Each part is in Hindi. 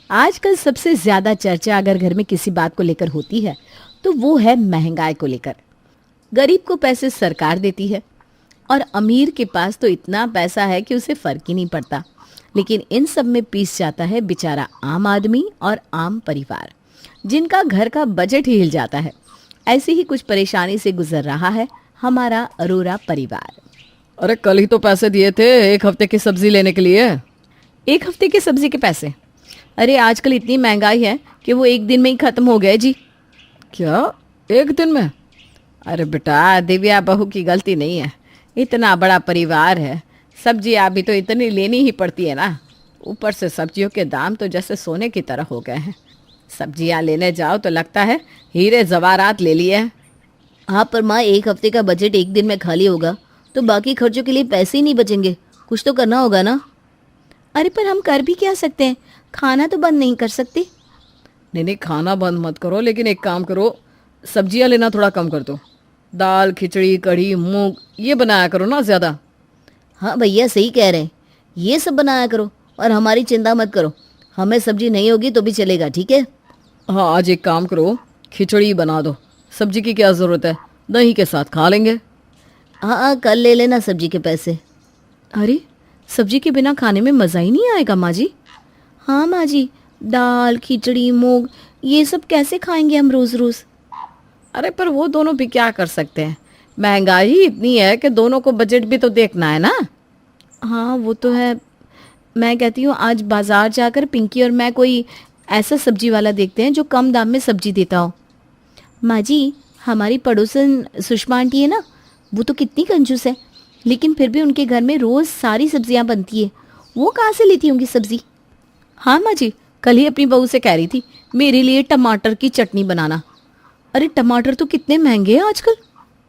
आजकल सबसे ज्यादा चर्चा अगर घर में किसी बात को लेकर होती है तो वो है महंगाई को लेकर। गरीब को पैसे सरकार देती है और अमीर के पास तो इतना पैसा है कि उसे फर्क ही नहीं पड़ता। लेकिन इन सब में पीस जाता है बेचारा आम आदमी और आम परिवार, जिनका घर का बजट ही हिल जाता है। ऐसी ही कुछ परेशानी से गुजर रहा है हमारा अरोरा परिवार। अरे कल ही तो पैसे दिए थे 1 हफ्ते की सब्जी लेने के लिए। 1 हफ्ते की सब्जी के पैसे? अरे आजकल इतनी महंगाई है कि वो एक दिन में ही खत्म हो गए जी। क्या 1 दिन में? अरे बेटा, दिव्या बहू की गलती नहीं है। इतना बड़ा परिवार है, सब्जियाँ भी तो इतनी लेनी ही पड़ती है ना। ऊपर से सब्जियों के दाम तो जैसे सोने की तरह हो गए हैं। सब्जियाँ लेने जाओ तो लगता है हीरे जवाहरात ले लिए हैं। हाँ पर माँ, 1 हफ्ते का बजट एक दिन में खाली होगा तो बाकी खर्चों के लिए पैसे ही नहीं बचेंगे। कुछ तो करना होगा ना। अरे पर हम कर भी क्या सकते हैं? खाना तो बंद नहीं कर सकते। नहीं नहीं, खाना बंद मत करो, लेकिन एक काम करो, सब्जियां लेना थोड़ा कम कर दो। दाल, खिचड़ी, कढ़ी, मूंग ये बनाया करो ना ज़्यादा। हाँ भैया, सही कह रहे हैं, ये सब बनाया करो और हमारी चिंता मत करो। हमें सब्जी नहीं होगी तो भी चलेगा, ठीक है। हाँ, आज एक काम करो, खिचड़ी बना दो। सब्जी की क्या ज़रूरत है, दही के साथ खा लेंगे। हाँ हाँ, कल ले लेना सब्जी के पैसे। अरे सब्जी के बिना खाने में मज़ा ही नहीं आएगा माँ जी। हाँ माँ जी, दाल, खिचड़ी, मूंग ये सब कैसे खाएंगे हम रोज़ रोज़? अरे पर वो दोनों भी क्या कर सकते हैं, महंगाई इतनी है कि दोनों को बजट भी तो देखना है ना। हाँ वो तो है। मैं कहती हूँ आज बाज़ार जाकर पिंकी और मैं कोई ऐसा सब्जी वाला देखते हैं जो कम दाम में सब्जी देता हो। माँ जी, हमारी पड़ोसन सुषमा आंटी है ना, वो तो कितनी कंजूस है, लेकिन फिर भी उनके घर में रोज़ सारी सब्जियाँ बनती है। वो कहाँ से लेती होंगी सब्ज़ी? हाँ माँ जी, कल ही अपनी बहू से कह रही थी मेरे लिए टमाटर की चटनी बनाना। अरे टमाटर तो कितने महंगे हैं आजकल।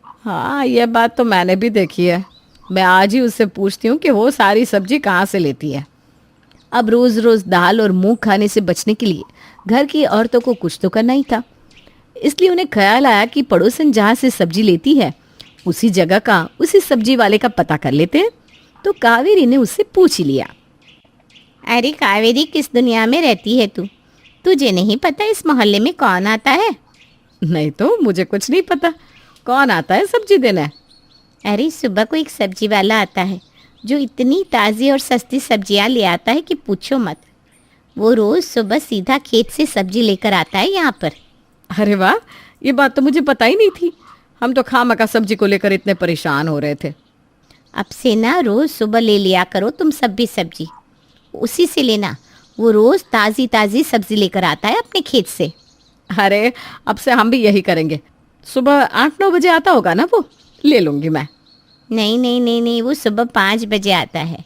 हाँ, ये बात तो मैंने भी देखी है। मैं आज ही उससे पूछती हूँ कि वो सारी सब्जी कहाँ से लेती है। अब रोज़ रोज़ दाल और मूंग खाने से बचने के लिए घर की औरतों को कुछ तो करना ही था। इसलिए उन्हें ख्याल आया कि पड़ोसन जहाँ से सब्जी लेती है उसी जगह का, उसी सब्जी वाले का पता कर लेते हैं। तो कावेरी ने उससे पूछ ही लिया। अरे कावेरी, किस दुनिया में रहती है तू? तुझे नहीं पता इस मोहल्ले में कौन आता है? नहीं तो, मुझे कुछ नहीं पता कौन आता है सब्जी देने। अरे सुबह को एक सब्जी वाला आता है जो इतनी ताज़ी और सस्ती सब्जियां ले आता है कि पूछो मत। वो रोज़ सुबह सीधा खेत से सब्जी लेकर आता है यहाँ पर। अरे वाह, ये बात तो मुझे पता ही नहीं थी। हम तो खामखा सब्जी को लेकर इतने परेशान हो रहे थे। अब से ना रोज़ सुबह ले लिया करो तुम सब भी सब्जी, उसी से लेना। वो रोज़ ताज़ी ताज़ी सब्जी लेकर आता है अपने खेत से। अरे अब से हम भी यही करेंगे। सुबह 8-9 बजे आता होगा ना, वो ले लूँगी मैं। नहीं नहीं नहीं नहीं, वो सुबह 5 बजे आता है,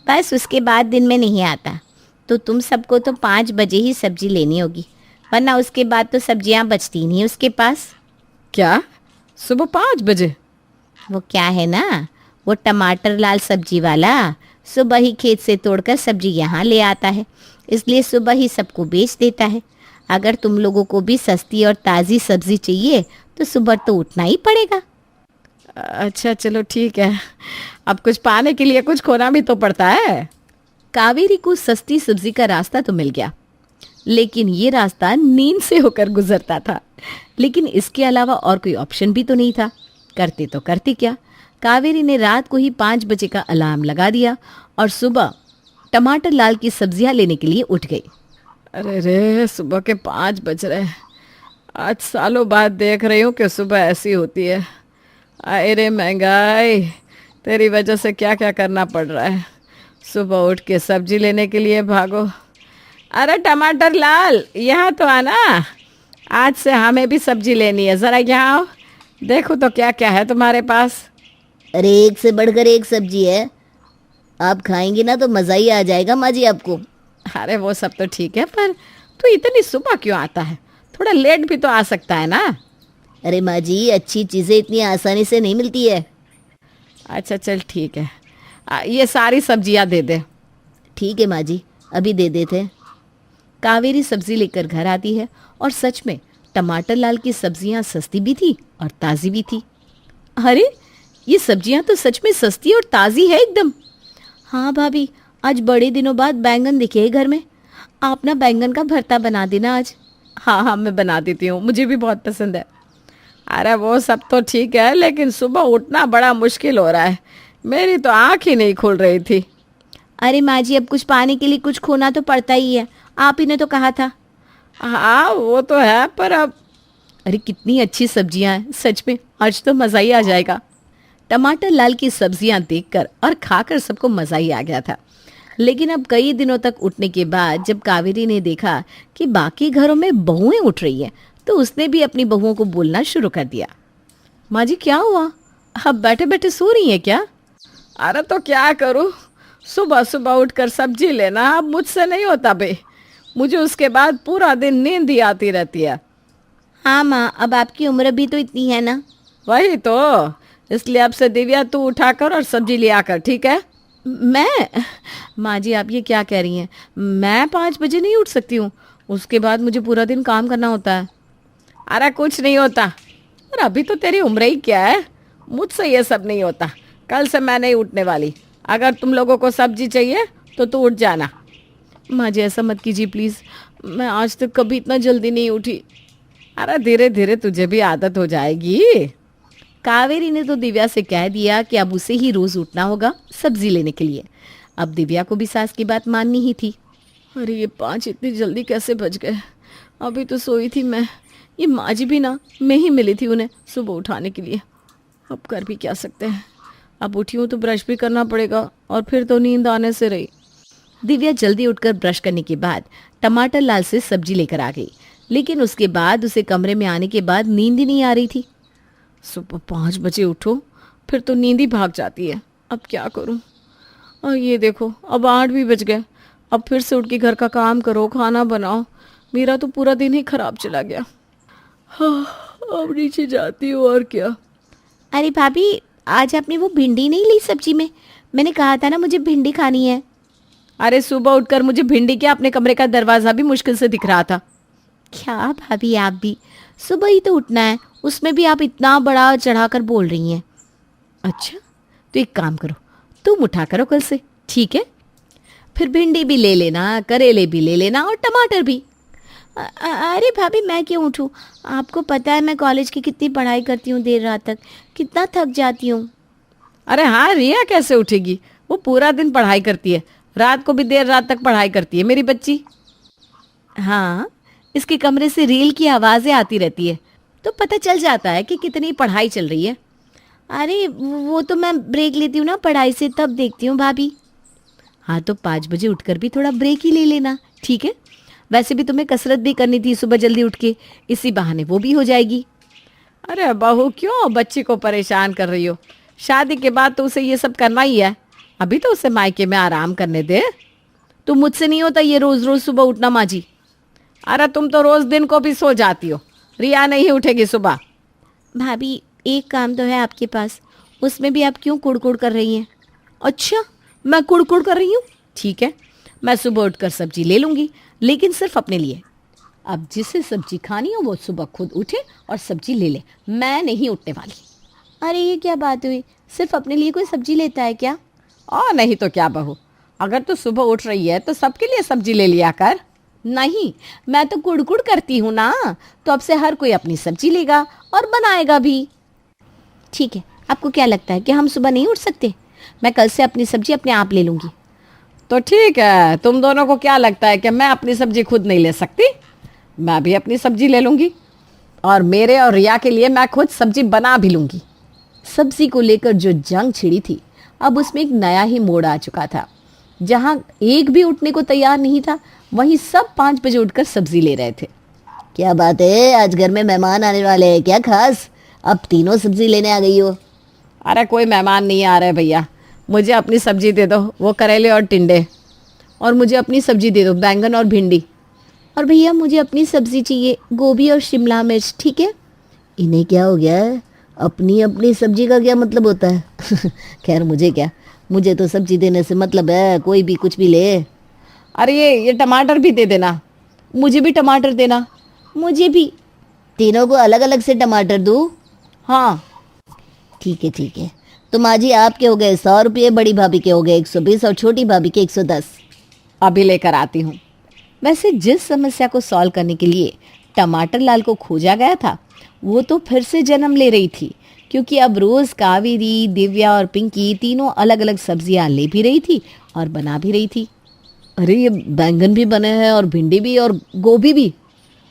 बस उसके बाद दिन में नहीं आता। तो तुम सबको तो 5 बजे ही सब्जी लेनी होगी, वरना उसके बाद तो सब्जियां बचती नहीं उसके पास। क्या सुबह 5 बजे? वो क्या है ना, वो टमाटर लाल सब्जी वाला सुबह ही खेत से तोड़कर सब्जी यहाँ ले आता है, इसलिए सुबह ही सबको बेच देता है। अगर तुम लोगों को भी सस्ती और ताज़ी सब्जी चाहिए तो सुबह तो उठना ही पड़ेगा। अच्छा चलो ठीक है, अब कुछ पाने के लिए कुछ खोना भी तो पड़ता है। कावेरी को सस्ती सब्जी का रास्ता तो मिल गया, लेकिन ये रास्ता नींद से होकर गुजरता था। लेकिन इसके अलावा और कोई ऑप्शन भी तो नहीं था। करते तो करती क्या, कावेरी ने रात को ही 5 बजे का अलार्म लगा दिया और सुबह टमाटर लाल की सब्जियां लेने के लिए उठ गई। अरे रे, सुबह के 5 बज रहे। आज सालों बाद देख रही हूँ कि सुबह ऐसी होती है। आए रे महंगाई, तेरी वजह से क्या क्या करना पड़ रहा है। सुबह उठ के सब्जी लेने के लिए भागो। अरे टमाटर लाल, यहाँ तो आना, आज से हमें भी सब्जी लेनी है। ज़रा यहाँ आओ, देखो तो क्या क्या है तुम्हारे पास। अरे एक से बढ़कर एक सब्जी है, आप खाएंगी ना तो मज़ा ही आ जाएगा माँ जी आपको। अरे वो सब तो ठीक है, पर तू इतनी सुबह क्यों आता है? थोड़ा लेट भी तो आ सकता है ना। अरे माँ जी, अच्छी चीज़ें इतनी आसानी से नहीं मिलती है। अच्छा चल ठीक है, ये सारी सब्जियां दे दे। ठीक है माँ जी, अभी दे देते। कावेरी सब्जी लेकर घर आती है और सच में टमाटर लाल की सब्जियां सस्ती भी थी और ताज़ी भी थी। अरे ये सब्जियां तो सच में सस्ती और ताज़ी है एकदम। हाँ भाभी, आज बड़े दिनों बाद बैंगन दिखे घर में। आप ना बैंगन का भरता बना देना आज। हाँ हाँ, मैं बना देती हूँ, मुझे भी बहुत पसंद है। अरे वो सब तो ठीक है, लेकिन सुबह उठना बड़ा मुश्किल हो रहा है। मेरी तो आँख ही नहीं खुल रही थी। अरे माँ जी, अब कुछ पाने के लिए कुछ खोना तो पड़ता ही है, आप ही ने तो कहा था। हाँ वो तो है, पर अब अरे कितनी अच्छी सब्जियां हैं, सच में आज तो मज़ा ही आ जाएगा। टमाटर लाल की सब्जियां देखकर और खाकर सबको मज़ा ही आ गया था। लेकिन अब कई दिनों तक उठने के बाद जब कावेरी ने देखा कि बाकी घरों में बहुएं उठ रही हैं, तो उसने भी अपनी बहुओं को बोलना शुरू कर दिया। माँ जी क्या हुआ, अब बैठे बैठे सो रही हैं क्या? अरे तो क्या करूँ, सुबह सुबह उठकर सब्जी लेना अब मुझसे नहीं होता बे। मुझे उसके बाद पूरा दिन नींद ही आती रहती है। हाँ माँ, अब आपकी उम्र भी तो इतनी है ना। वही तो, इसलिए अब से दिव्या तू उठाकर और सब्जी ले आकर, ठीक है? मैं? माँ जी आप ये क्या कह रही हैं, मैं 5 बजे नहीं उठ सकती हूँ, उसके बाद मुझे पूरा दिन काम करना होता है। अरे कुछ नहीं होता, और अभी तो तेरी उम्र ही क्या है, मुझसे ये सब नहीं होता। कल से मैं नहीं उठने वाली। अगर तुम लोगों को सब्जी चाहिए तो तू उठ जाना। माँ जी ऐसा मत कीजिए प्लीज़, मैं आज तक कभी इतना जल्दी नहीं उठी। अरे धीरे धीरे तुझे भी आदत हो जाएगी। कावेरी ने तो दिव्या से कह दिया कि अब उसे ही रोज़ उठना होगा सब्जी लेने के लिए। अब दिव्या को भी सास की बात माननी ही थी। अरे ये 5 इतनी जल्दी कैसे बज गए, अभी तो सोई थी मैं। ये माँ जी भी ना, मैं ही मिली थी उन्हें सुबह उठाने के लिए। अब कर भी क्या सकते हैं, अब उठी हूँ तो ब्रश भी करना पड़ेगा, और फिर तो नींद आने से रही। दिव्या जल्दी उठकर ब्रश करने के बाद टमाटर लाल से सब्जी लेकर आ गई, लेकिन उसके बाद उसे कमरे में आने के बाद नींद ही नहीं आ रही थी। सुबह 5 बजे उठो, फिर तो नींद ही भाग जाती है, अब क्या करूं। और ये देखो अब 8 भी बज गए, अब फिर से उठ के घर का काम करो, खाना बनाओ, मेरा तो पूरा दिन ही खराब चला गया। हाँ, अब नीचे जाती हूँ और क्या। अरे भाभी, आज आपने वो भिंडी नहीं ली सब्जी में? मैंने कहा था ना मुझे भिंडी खानी है। अरे सुबह उठकर मुझे भिंडी क्या, अपने कमरे का दरवाज़ा भी मुश्किल से दिख रहा था। क्या भाभी, आप भी सुबह ही तो उठना है, उसमें भी आप इतना बड़ा चढ़ाकर बोल रही हैं। अच्छा तो एक काम करो, तुम उठा करो कल से, ठीक है? फिर भिंडी भी ले लेना, करेले भी ले लेना और टमाटर भी। अरे भाभी, मैं क्यों उठूं? आपको पता है मैं कॉलेज की कितनी पढ़ाई करती हूँ देर रात तक, कितना थक जाती हूँ। अरे हाँ, रिया कैसे उठेगी, वो पूरा दिन पढ़ाई करती है, रात को भी देर रात तक पढ़ाई करती है मेरी बच्ची। हाँ, इसके कमरे से रील की आवाज़ें आती रहती है, तो पता चल जाता है कि कितनी पढ़ाई चल रही है। अरे वो तो मैं ब्रेक लेती हूँ ना पढ़ाई से, तब देखती हूँ भाभी। हाँ तो 5 बजे उठकर भी थोड़ा ब्रेक ही ले लेना, ठीक है? वैसे भी तुम्हें कसरत भी करनी थी सुबह जल्दी उठ के, इसी बहाने वो भी हो जाएगी। अरे बहू, क्यों बच्ची को परेशान कर रही हो? शादी के बाद तो उसे ये सब करना ही है, अभी तो उसे मायके में आराम करने दे। तो मुझसे नहीं होता ये रोज़ रोज़ सुबह उठना माँ जी। अरे तुम तो रोज दिन को भी सो जाती हो, रिया नहीं उठेगी सुबह। भाभी एक काम तो है आपके पास, उसमें भी आप क्यों कुड़कुड़ कर रही हैं? अच्छा, मैं कुड़कुड़ कर रही हूँ? ठीक है, मैं सुबह उठकर सब्जी ले लूँगी, लेकिन सिर्फ अपने लिए। अब जिसे सब्जी खानी हो वो सुबह खुद उठे और सब्जी ले ले, मैं नहीं उठने वाली। अरे ये क्या बात हुई, सिर्फ अपने लिए कोई सब्जी लेता है क्या? और नहीं तो क्या बहू, अगर तू सुबह उठ रही है तो सबके लिए सब्जी ले लिया कर। नहीं, मैं तो कुड़कुड़ करती हूँ ना, तो अब से हर कोई अपनी सब्जी लेगा और बनाएगा भी। ठीक है, आपको क्या लगता है कि हम सुबह नहीं उठ सकते? मैं कल से अपनी सब्जी अपने आप ले लूँगी। तो ठीक है, तुम दोनों को क्या लगता है कि मैं अपनी सब्जी खुद नहीं ले सकती? मैं भी अपनी सब्जी ले लूँगी, और मेरे और रिया के लिए मैं खुद सब्जी बना भी लूँगी। सब्जी को लेकर जो जंग छिड़ी थी, अब उसमें एक नया ही मोड़ आ चुका था। जहाँ एक भी उठने को तैयार नहीं था, वहीं सब 5 बजे उठकर सब्जी ले रहे थे। क्या बात है, आज घर में मेहमान आने वाले हैं क्या खास? अब तीनों सब्जी लेने आ गई हो? अरे कोई मेहमान नहीं आ रहे भैया, मुझे अपनी सब्जी दे दो, वो करेले और टिंडे। और मुझे अपनी सब्जी दे दो, बैंगन और भिंडी। और भैया मुझे अपनी सब्जी चाहिए, गोभी और शिमला मिर्च, ठीक है? इन्हें क्या हो गया है? अपनी अपनी सब्जी का क्या मतलब होता है? खैर मुझे क्या, मुझे तो सब्जी देने से मतलब है, कोई भी कुछ भी ले। अरे ये टमाटर भी दे देना। मुझे भी टमाटर देना। मुझे भी। तीनों को अलग अलग से टमाटर दूँ? हाँ ठीक है ठीक है। तो माँ जी आपके हो गए 100 रुपये, बड़ी भाभी के हो गए 120 और छोटी भाभी के 110। अभी लेकर आती हूँ। वैसे जिस समस्या को सॉल्व करने के लिए टमाटर लाल को खोजा गया था वो तो फिर से जन्म ले रही थी, क्योंकि अब रोज कावेरी, दिव्या और पिंकी तीनों अलग अलग सब्जियां ले भी रही थी और बना भी रही थी। अरे ये बैंगन भी बने हैं और भिंडी भी और गोभी भी।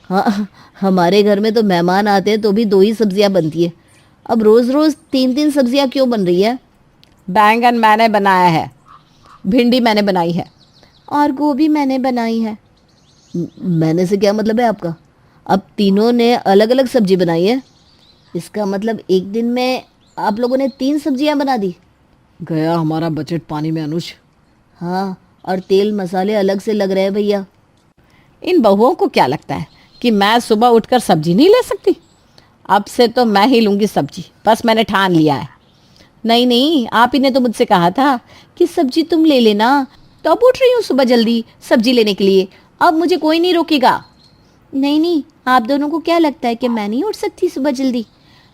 हाँ, हमारे घर में तो मेहमान आते हैं तो भी 2 ही सब्जियां बनती है, अब रोज रोज 3-3 सब्जियां क्यों बन रही है? बैंगन मैंने बनाया है, भिंडी मैंने बनाई है। और गोभी मैंने बनाई है। मैंने से क्या मतलब है आपका? अब तीनों ने अलग अलग सब्जी बनाई है, इसका मतलब एक दिन में आप लोगों ने 3 सब्जियां बना दी। गया हमारा बजट पानी में अनुज। हाँ, और तेल मसाले अलग से लग रहे हैं भैया। इन बहुओं को क्या लगता है कि मैं सुबह उठकर सब्जी नहीं ले सकती? अब से तो मैं ही लूँगी सब्जी, बस मैंने ठान लिया है। नहीं नहीं, आप ही ने तो मुझसे कहा था कि सब्जी तुम ले लेना, तो अब उठ रही हूँ सुबह जल्दी सब्जी लेने के लिए। अब मुझे कोई नहीं रोकेगा। नहीं नहीं, आप दोनों को क्या लगता है कि मैं नहीं उठ सकती सुबह जल्दी?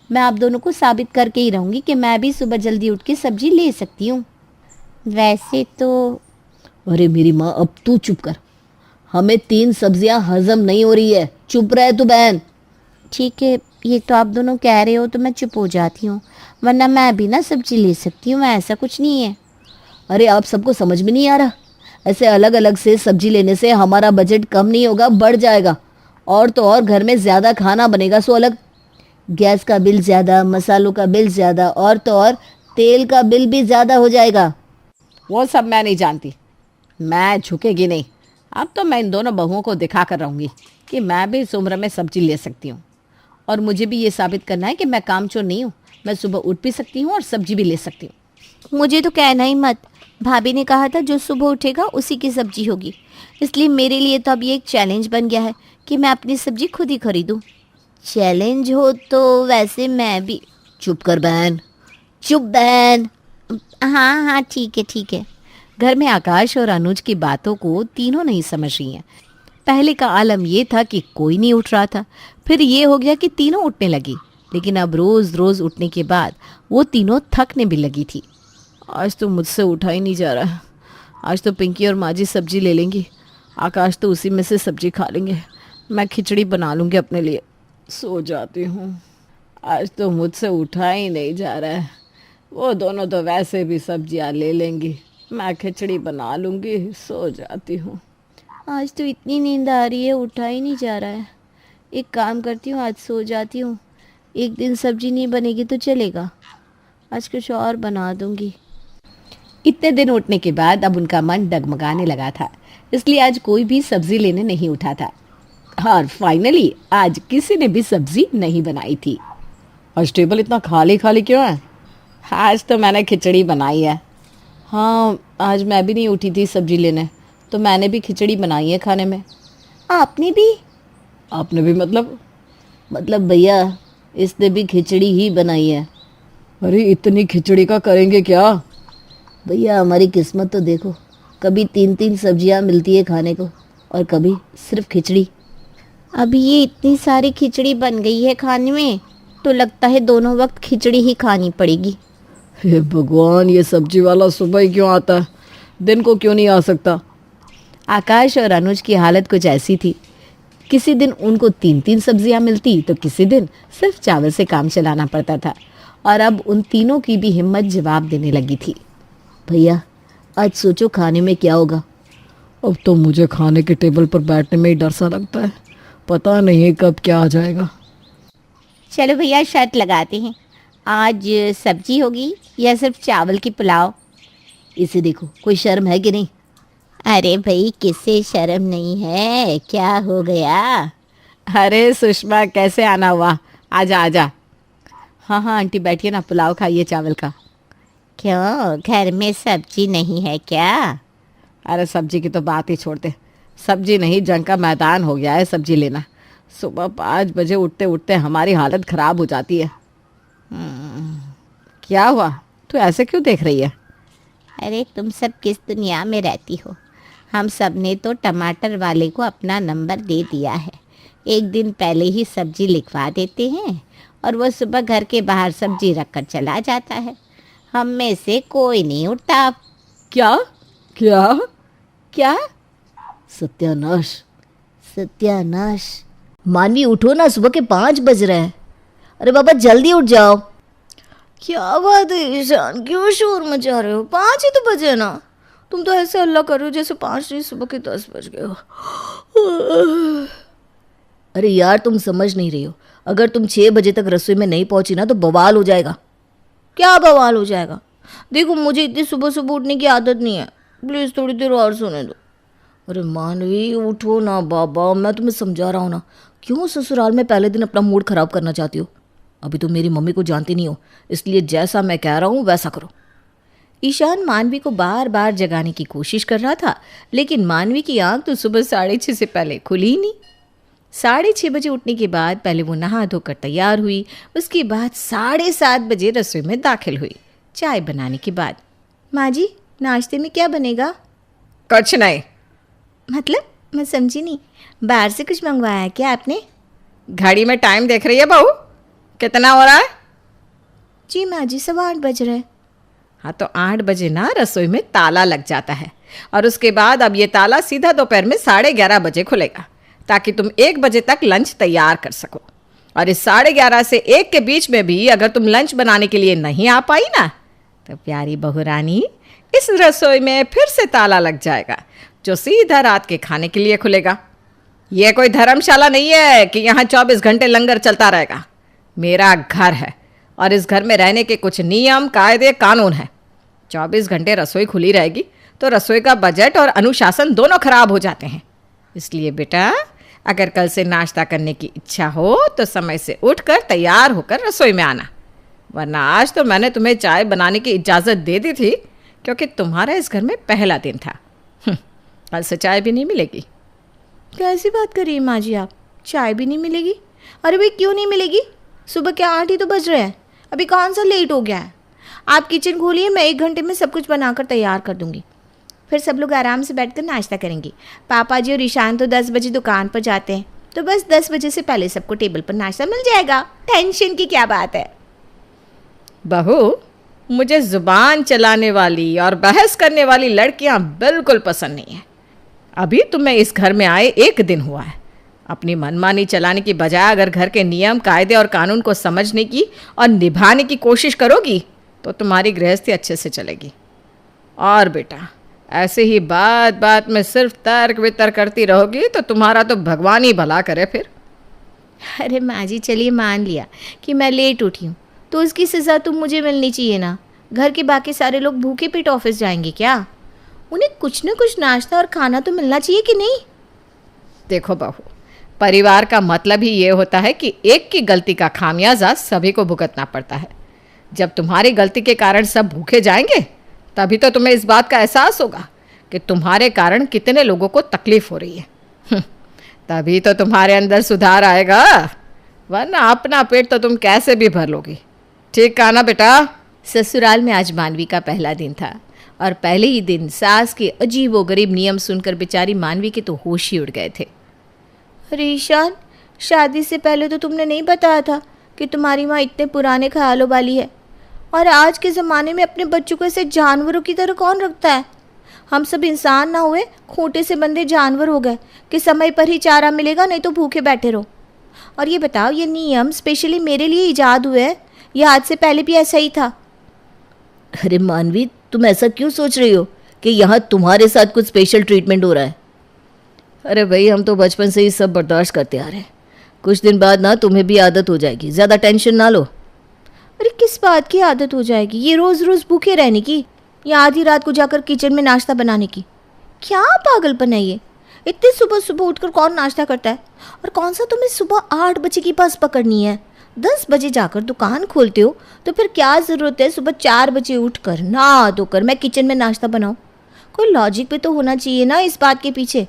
मैं आप दोनों को साबित करके ही रहूँगी कि मैं भी सुबह जल्दी उठ के सब्जी ले सकती हूँ। वैसे तो अरे मेरी माँ, अब तू चुप कर, हमें 3 सब्जियां हजम नहीं हो रही है, चुप रहे तू बहन। ठीक है, ये तो आप दोनों कह रहे हो तो मैं चुप हो जाती हूँ, वरना मैं भी ना सब्जी ले सकती हूँ, ऐसा कुछ नहीं है। अरे आप सबको समझ में नहीं आ रहा? ऐसे अलग अलग से सब्जी लेने से हमारा बजट कम नहीं होगा, बढ़ जाएगा। और तो और घर में ज़्यादा खाना बनेगा, सो अलग गैस का बिल ज़्यादा, मसालों का बिल ज़्यादा, और तो और तेल का बिल भी ज़्यादा हो जाएगा। वो सब मैं नहीं जानती, मैं झुकेगी नहीं। अब तो मैं इन दोनों बहुओं को दिखा कर रहूँगी कि मैं भी इस उम्र में सब्जी ले सकती हूँ, और मुझे भी ये साबित करना है कि मैं कामचोर नहीं हूँ। मैं सुबह उठ भी सकती हूँ और सब्जी भी ले सकती हूँ। मुझे तो कहना ही मत, भाभी ने कहा था जो सुबह उठेगा उसी की सब्जी होगी, इसलिए मेरे लिए तो अब ये एक चैलेंज बन गया है कि मैं अपनी सब्जी खुद ही खरीदूँ। चैलेंज हो तो वैसे मैं भी। चुप कर बहन, चुप बहन। हाँ हाँ ठीक है ठीक है। घर में आकाश और अनुज की बातों को तीनों नहीं समझ रही हैं। पहले का आलम ये था कि कोई नहीं उठ रहा था, फिर ये हो गया कि तीनों उठने लगी, लेकिन अब रोज रोज उठने के बाद वो तीनों थकने भी लगी थी। आज तो मुझसे उठा ही नहीं जा रहा। आज तो पिंकी और माजी सब्जी ले लेंगी, आकाश तो उसी में से सब्जी खा लेंगे। मैं खिचड़ी बना लूँगी अपने लिए, सो जाती हूँ। आज तो मुझसे उठा ही नहीं जा रहा है। वो दोनों तो वैसे भी सब्जियाँ ले लेंगी, मैं खिचड़ी बना लूँगी, सो जाती हूँ। आज तो इतनी नींद आ रही है, उठा ही नहीं जा रहा है। एक काम करती हूँ, आज सो जाती हूँ। एक दिन सब्जी नहीं बनेगी तो चलेगा, आज कुछ और बना दूँगी। इतने दिन उठने के बाद अब उनका मन डगमगाने लगा था, इसलिए आज कोई भी सब्जी लेने नहीं उठा था। और फाइनली आज किसी ने भी सब्जी नहीं बनाई थी। आज टेबल इतना खाली खाली क्यों है? आज तो मैंने खिचड़ी बनाई है। हाँ, आज मैं भी नहीं उठी थी सब्जी लेने, तो मैंने भी खिचड़ी बनाई है खाने में। आपने भी? आपने भी मतलब भैया इसने भी खिचड़ी ही बनाई है। अरे इतनी खिचड़ी का करेंगे क्या? भैया हमारी किस्मत तो देखो, कभी 3-3 सब्जियां मिलती है खाने को और कभी सिर्फ खिचड़ी। अभी ये इतनी सारी खिचड़ी बन गई है खाने में, तो लगता है दोनों वक्त खिचड़ी ही खानी पड़ेगी। हे भगवान, ये सब्जी वाला सुबह ही क्यों आता है, दिन को क्यों नहीं आ सकता? आकाश और अनुज की हालत कुछ ऐसी थी, किसी दिन उनको 3-3 सब्जियां मिलती तो किसी दिन सिर्फ चावल से काम चलाना पड़ता था। और अब उन तीनों की भी हिम्मत जवाब देने लगी थी। भैया आज सोचो खाने में क्या होगा। अब तो मुझे खाने के टेबल पर बैठने में ही डर सा लगता है, पता नहीं है कब क्या आ जाएगा। चलो भैया शर्त लगाते हैं, आज सब्जी होगी या सिर्फ चावल की पुलाव? इसे देखो, कोई शर्म है कि नहीं? अरे भाई किसे शर्म नहीं है, क्या हो गया? अरे सुषमा, कैसे आना हुआ, आजा आजा। हाँ हाँ आंटी बैठिए ना, पुलाव खाइए चावल का। क्यों, घर में सब्जी नहीं है क्या? अरे सब्जी की तो बात ही छोड़ दे, सब्जी नहीं जंग का मैदान हो गया है सब्जी लेना। सुबह 5 बजे उठते उठते हमारी हालत ख़राब हो जाती है। क्या हुआ, तू ऐसे क्यों देख रही है? अरे तुम सब किस दुनिया में रहती हो? हम सब ने तो टमाटर वाले को अपना नंबर दे दिया है, एक दिन पहले ही सब्जी लिखवा देते हैं और वो सुबह घर के बाहर सब्जी रख कर चला जाता है। हम में से कोई नहीं उठता। क्या क्या क्या? सत्यानाश, सत्यानाश। मानवी उठो ना, सुबह के 5 बज रहे हैं। अरे बाबा जल्दी उठ जाओ। क्या बात है ईशान, क्यों शोर मचा रहे हो? 5 ही तो बजे ना। तुम तो ऐसे हल्ला कर रहे हो जैसे 5 नहीं सुबह के 10 बज गए हो। अरे यार तुम समझ नहीं रही हो, अगर तुम 6 बजे तक रसोई में नहीं पहुंची ना तो बवाल हो जाएगा। क्या बवाल हो जाएगा? देखो मुझे इतनी सुबह सुबह उठने की आदत नहीं है, प्लीज़ थोड़ी देर और सोने दो। अरे मानवी उठो ना बाबा, मैं तुम्हें समझा रहा हूँ ना। क्यों ससुराल में पहले दिन अपना मूड खराब करना चाहती हो? अभी तो मेरी मम्मी को जानती नहीं हो, इसलिए जैसा मैं कह रहा हूँ वैसा करो। ईशान मानवी को बार बार जगाने की कोशिश कर रहा था, लेकिन मानवी की आंख तो सुबह 6:30 से पहले खुली ही नहीं। 6:30 बजे उठने के बाद पहले वो नहा धोकर तैयार हुई, उसके बाद 7:30 बजे रसोई में दाखिल हुई चाय बनाने के बाद। माँ जी नाश्ते में क्या बनेगा? कुछ नहीं। मतलब मैं समझी नहीं, बाहर से कुछ मंगवाया है क्या आपने? घड़ी में टाइम देख रही है बहू, कितना हो रहा है? जी माँ जी 8:15 बज रहे। हाँ तो 8 बजे ना रसोई में ताला लग जाता है, और उसके बाद अब ये ताला सीधा दोपहर में 11:30 बजे खुलेगा, ताकि तुम 1 बजे तक लंच तैयार कर सको। और इस 11:30 से 1 के बीच में भी अगर तुम लंच बनाने के लिए नहीं आ पाई ना, तो प्यारी बहू रानी इस रसोई में फिर से ताला लग जाएगा, जो सीधा रात के खाने के लिए खुलेगा। यह कोई धर्मशाला नहीं है कि यहाँ 24 घंटे लंगर चलता रहेगा। मेरा घर है और इस घर में रहने के कुछ नियम कायदे कानून हैं। 24 घंटे रसोई खुली रहेगी तो रसोई का बजट और अनुशासन दोनों खराब हो जाते हैं। इसलिए बेटा अगर कल से नाश्ता करने की इच्छा हो तो समय से उठकर तैयार होकर रसोई में आना, वरना आज तो मैंने तुम्हें चाय बनाने की इजाज़त दे दी थी क्योंकि तुम्हारा इस घर में पहला दिन था। कल से चाय भी नहीं मिलेगी। कैसी बात कर रही है माँ जी आप? चाय भी नहीं मिलेगी? अरे भाई क्यों नहीं मिलेगी? सुबह के 8 ही तो बज रहे हैं, अभी कौन सा लेट हो गया है? आप किचन खोलिए, मैं 1 घंटे में सब कुछ बनाकर तैयार कर दूंगी। फिर सब लोग आराम से बैठकर नाश्ता करेंगे। पापा जी और ईशान तो 10 बजे दुकान पर जाते हैं, तो बस 10 बजे से पहले सबको टेबल पर नाश्ता मिल जाएगा। टेंशन की क्या बात है? बहू मुझे जुबान चलाने वाली और बहस करने वाली लड़कियां बिल्कुल पसंद नहीं है। अभी तुम्हें इस घर में आए 1 दिन हुआ है। अपनी मनमानी चलाने की बजाय अगर घर के नियम कायदे और कानून को समझने की और निभाने की कोशिश करोगी तो तुम्हारी गृहस्थी अच्छे से चलेगी। और बेटा ऐसे ही बात बात में सिर्फ तर्क वितर्क करती रहोगी तो तुम्हारा तो भगवान ही भला करे फिर। अरे माँ जी चलिए मान लिया कि मैं लेट उठी हूँ, तो उसकी सज़ा तो मुझे मिलनी चाहिए ना। घर के बाकी सारे लोग भूखे पेट ऑफिस जाएंगे क्या? उन्हें कुछ न कुछ नाश्ता और खाना तो मिलना चाहिए कि नहीं? देखो बहू, परिवार का मतलब ही ये होता है कि एक की गलती का खामियाजा सभी को भुगतना पड़ता है। जब तुम्हारी गलती के कारण सब भूखे जाएंगे तभी तो तुम्हें इस बात का एहसास होगा कि तुम्हारे कारण कितने लोगों को तकलीफ हो रही है। तभी तो तुम्हारे अंदर सुधार आएगा, वरना अपना पेट तो तुम कैसे भी भर लोगी। ठीक कहा ना बेटा? ससुराल में आज मानवी का पहला दिन था और पहले ही दिन सास के अजीबोगरीब नियम सुनकर बेचारी मानवी के तो होश ही उड़ गए थे। अरे ईशान, शादी से पहले तो तुमने नहीं बताया था कि तुम्हारी माँ इतने पुराने ख्यालों वाली है, और आज के ज़माने में अपने बच्चों को ऐसे जानवरों की तरह कौन रखता है? हम सब इंसान ना हुए, खूंटे से बंधे जानवर हो गए कि समय पर ही चारा मिलेगा, नहीं तो भूखे बैठे रहो। और ये बताओ, ये नियम स्पेशली मेरे लिए इजाद हुए हैं या आज से पहले भी ऐसा ही था? अरे मानवी तुम ऐसा क्यों सोच रही हो कि यहाँ तुम्हारे साथ कुछ स्पेशल ट्रीटमेंट हो रहा है? अरे भाई हम तो बचपन से ही सब बर्दाश्त करते आ रहे हैं, कुछ दिन बाद ना तुम्हें भी आदत हो जाएगी, ज़्यादा टेंशन ना लो। अरे किस बात की आदत हो जाएगी? ये रोज़ रोज़ भूखे रहने की या आधी रात को जाकर किचन में नाश्ता बनाने की? क्या पागलपन है ये? इतनी सुबह सुबह उठकर कौन नाश्ता करता है? और कौन सा तुम्हें सुबह 8 बजे की बस पकड़नी है? 10 बजे जाकर दुकान खोलते हो, तो फिर क्या ज़रूरत है सुबह 4 बजे उठकर नहा धोकर मैं किचन में नाश्ता बनाऊँ? कोई लॉजिक भी तो होना चाहिए ना इस बात के पीछे।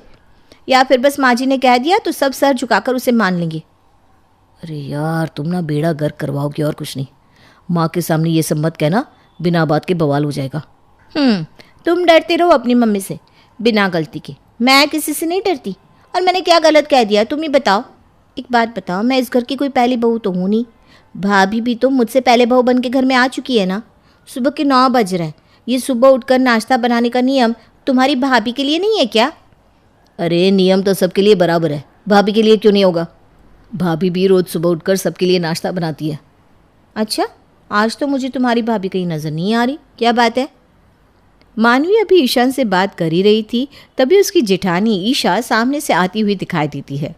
या फिर बस माँ जी ने कह दिया तो सब सर झुकाकर उसे मान लेंगे। अरे यार तुम ना बेड़ा गर्क करवाओगे और कुछ नहीं। माँ के सामने ये सब मत कहना, बिना बात के बवाल हो जाएगा। तुम डरते रहो अपनी मम्मी से बिना गलती के, मैं किसी से नहीं डरती। और मैंने क्या गलत कह दिया तुम ही बताओ। एक बात बताओ, मैं इस घर की कोई पहली बहू तो हूँ नहीं। भाभी भी तो मुझसे पहले बहू बन के घर में आ चुकी है ना। सुबह के 9 बज रहे हैं, ये सुबह उठकर नाश्ता बनाने का नियम तुम्हारी भाभी के लिए नहीं है क्या? अरे नियम तो सबके लिए बराबर है, भाभी के लिए क्यों नहीं होगा? भाभी भी रोज़ सुबह उठकर सबके लिए नाश्ता बनाती है। अच्छा, आज तो मुझे तुम्हारी भाभी कहीं नज़र नहीं आ रही, क्या बात है? मानवी अभी ईशान से बात कर ही रही थी, तभी उसकी जेठानी ईशा सामने से आती हुई दिखाई देती है।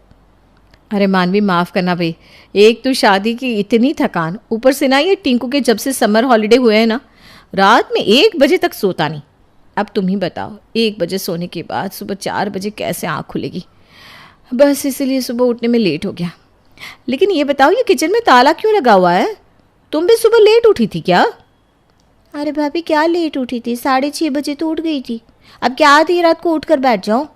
अरे मानवी, माफ़ करना भाई, एक तो शादी की इतनी थकान, ऊपर से ना ये टिंकू के जब से समर हॉलीडे हुए हैं ना, रात में 1 बजे तक सोता नहीं। अब तुम ही बताओ, 1 बजे सोने के बाद सुबह 4 बजे कैसे आँख खुलेगी? बस इसीलिए सुबह उठने में लेट हो गया। लेकिन ये बताओ, ये किचन में ताला क्यों लगा हुआ है? तुम भी सुबह लेट उठी थी क्या? अरे भाभी, क्या लेट उठी थी? 6:30 बजे तो उठ गई थी। अब क्या आधी रात को उठ कर बैठ जाऊँ?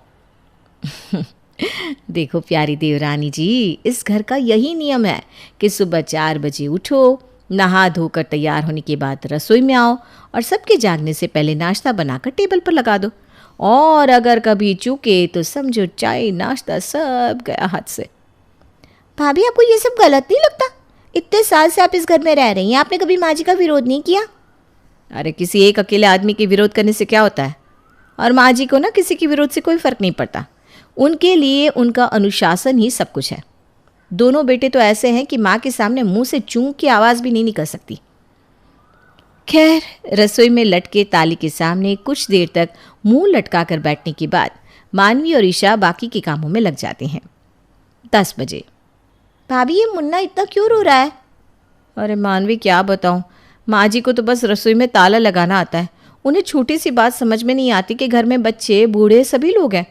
देखो प्यारी देवरानी जी, इस घर का यही नियम है कि सुबह 4 बजे उठो, नहा धोकर तैयार होने के बाद रसोई में आओ और सबके जागने से पहले नाश्ता बनाकर टेबल पर लगा दो। और अगर कभी चूके तो समझो चाय नाश्ता सब गया हाथ से। भाभी, आपको ये सब गलत नहीं लगता? इतने साल से आप इस घर में रह रही हैं, आपने कभी माँ जी का विरोध नहीं किया? अरे किसी एक अकेले आदमी के विरोध करने से क्या होता है? और माँ जी को ना किसी के विरोध से कोई फ़र्क नहीं पड़ता। उनके लिए उनका अनुशासन ही सब कुछ है। दोनों बेटे तो ऐसे हैं कि माँ के सामने मुंह से चूं की आवाज़ भी नहीं निकल सकती। खैर, रसोई में लटके ताली के सामने कुछ देर तक मुंह लटका कर बैठने के बाद मानवी और ईशा बाकी के कामों में लग जाते हैं। 10 बजे। भाभी, ये मुन्ना इतना क्यों रो रहा है? अरे मानवी, क्या बताऊं, माँ जी को तो बस रसोई में ताला लगाना आता है। उन्हें छोटी सी बात समझ में नहीं आती कि घर में बच्चे बूढ़े सभी लोग हैं,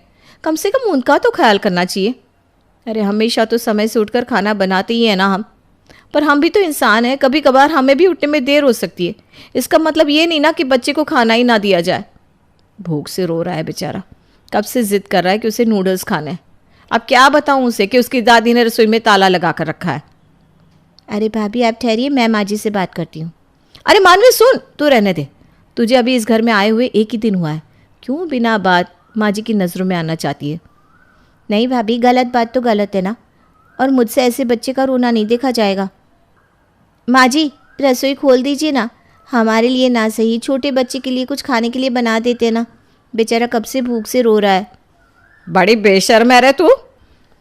कम से कम उनका तो ख्याल करना चाहिए। अरे हमेशा तो समय से उठकर खाना बनाते ही है ना हम, पर हम भी तो इंसान हैं, कभी कभार हमें भी उठने में देर हो सकती है। इसका मतलब ये नहीं ना कि बच्चे को खाना ही ना दिया जाए। भूख से रो रहा है बेचारा, कब से जिद कर रहा है कि उसे नूडल्स खाने हैं। अब क्या बताऊं उसे कि उसकी दादी ने रसोई में ताला लगा कर रखा है। अरे भाभी, आप ठहरिए, मैं माँ जी से बात करती हूँ। अरे मानवी सुन, तू रहने दे। तुझे अभी इस घर में आए हुए 1 ही दिन हुआ है, क्यों बिना बात माँ जी की नज़रों में आना चाहती है? नहीं भाभी, गलत बात तो गलत है ना, और मुझसे ऐसे बच्चे का रोना नहीं देखा जाएगा। माँ जी, रसोई खोल दीजिए ना, हमारे लिए ना सही छोटे बच्चे के लिए कुछ खाने के लिए बना देते ना, बेचारा कब से भूख से रो रहा है। बड़ी बेशर्म है रे तू,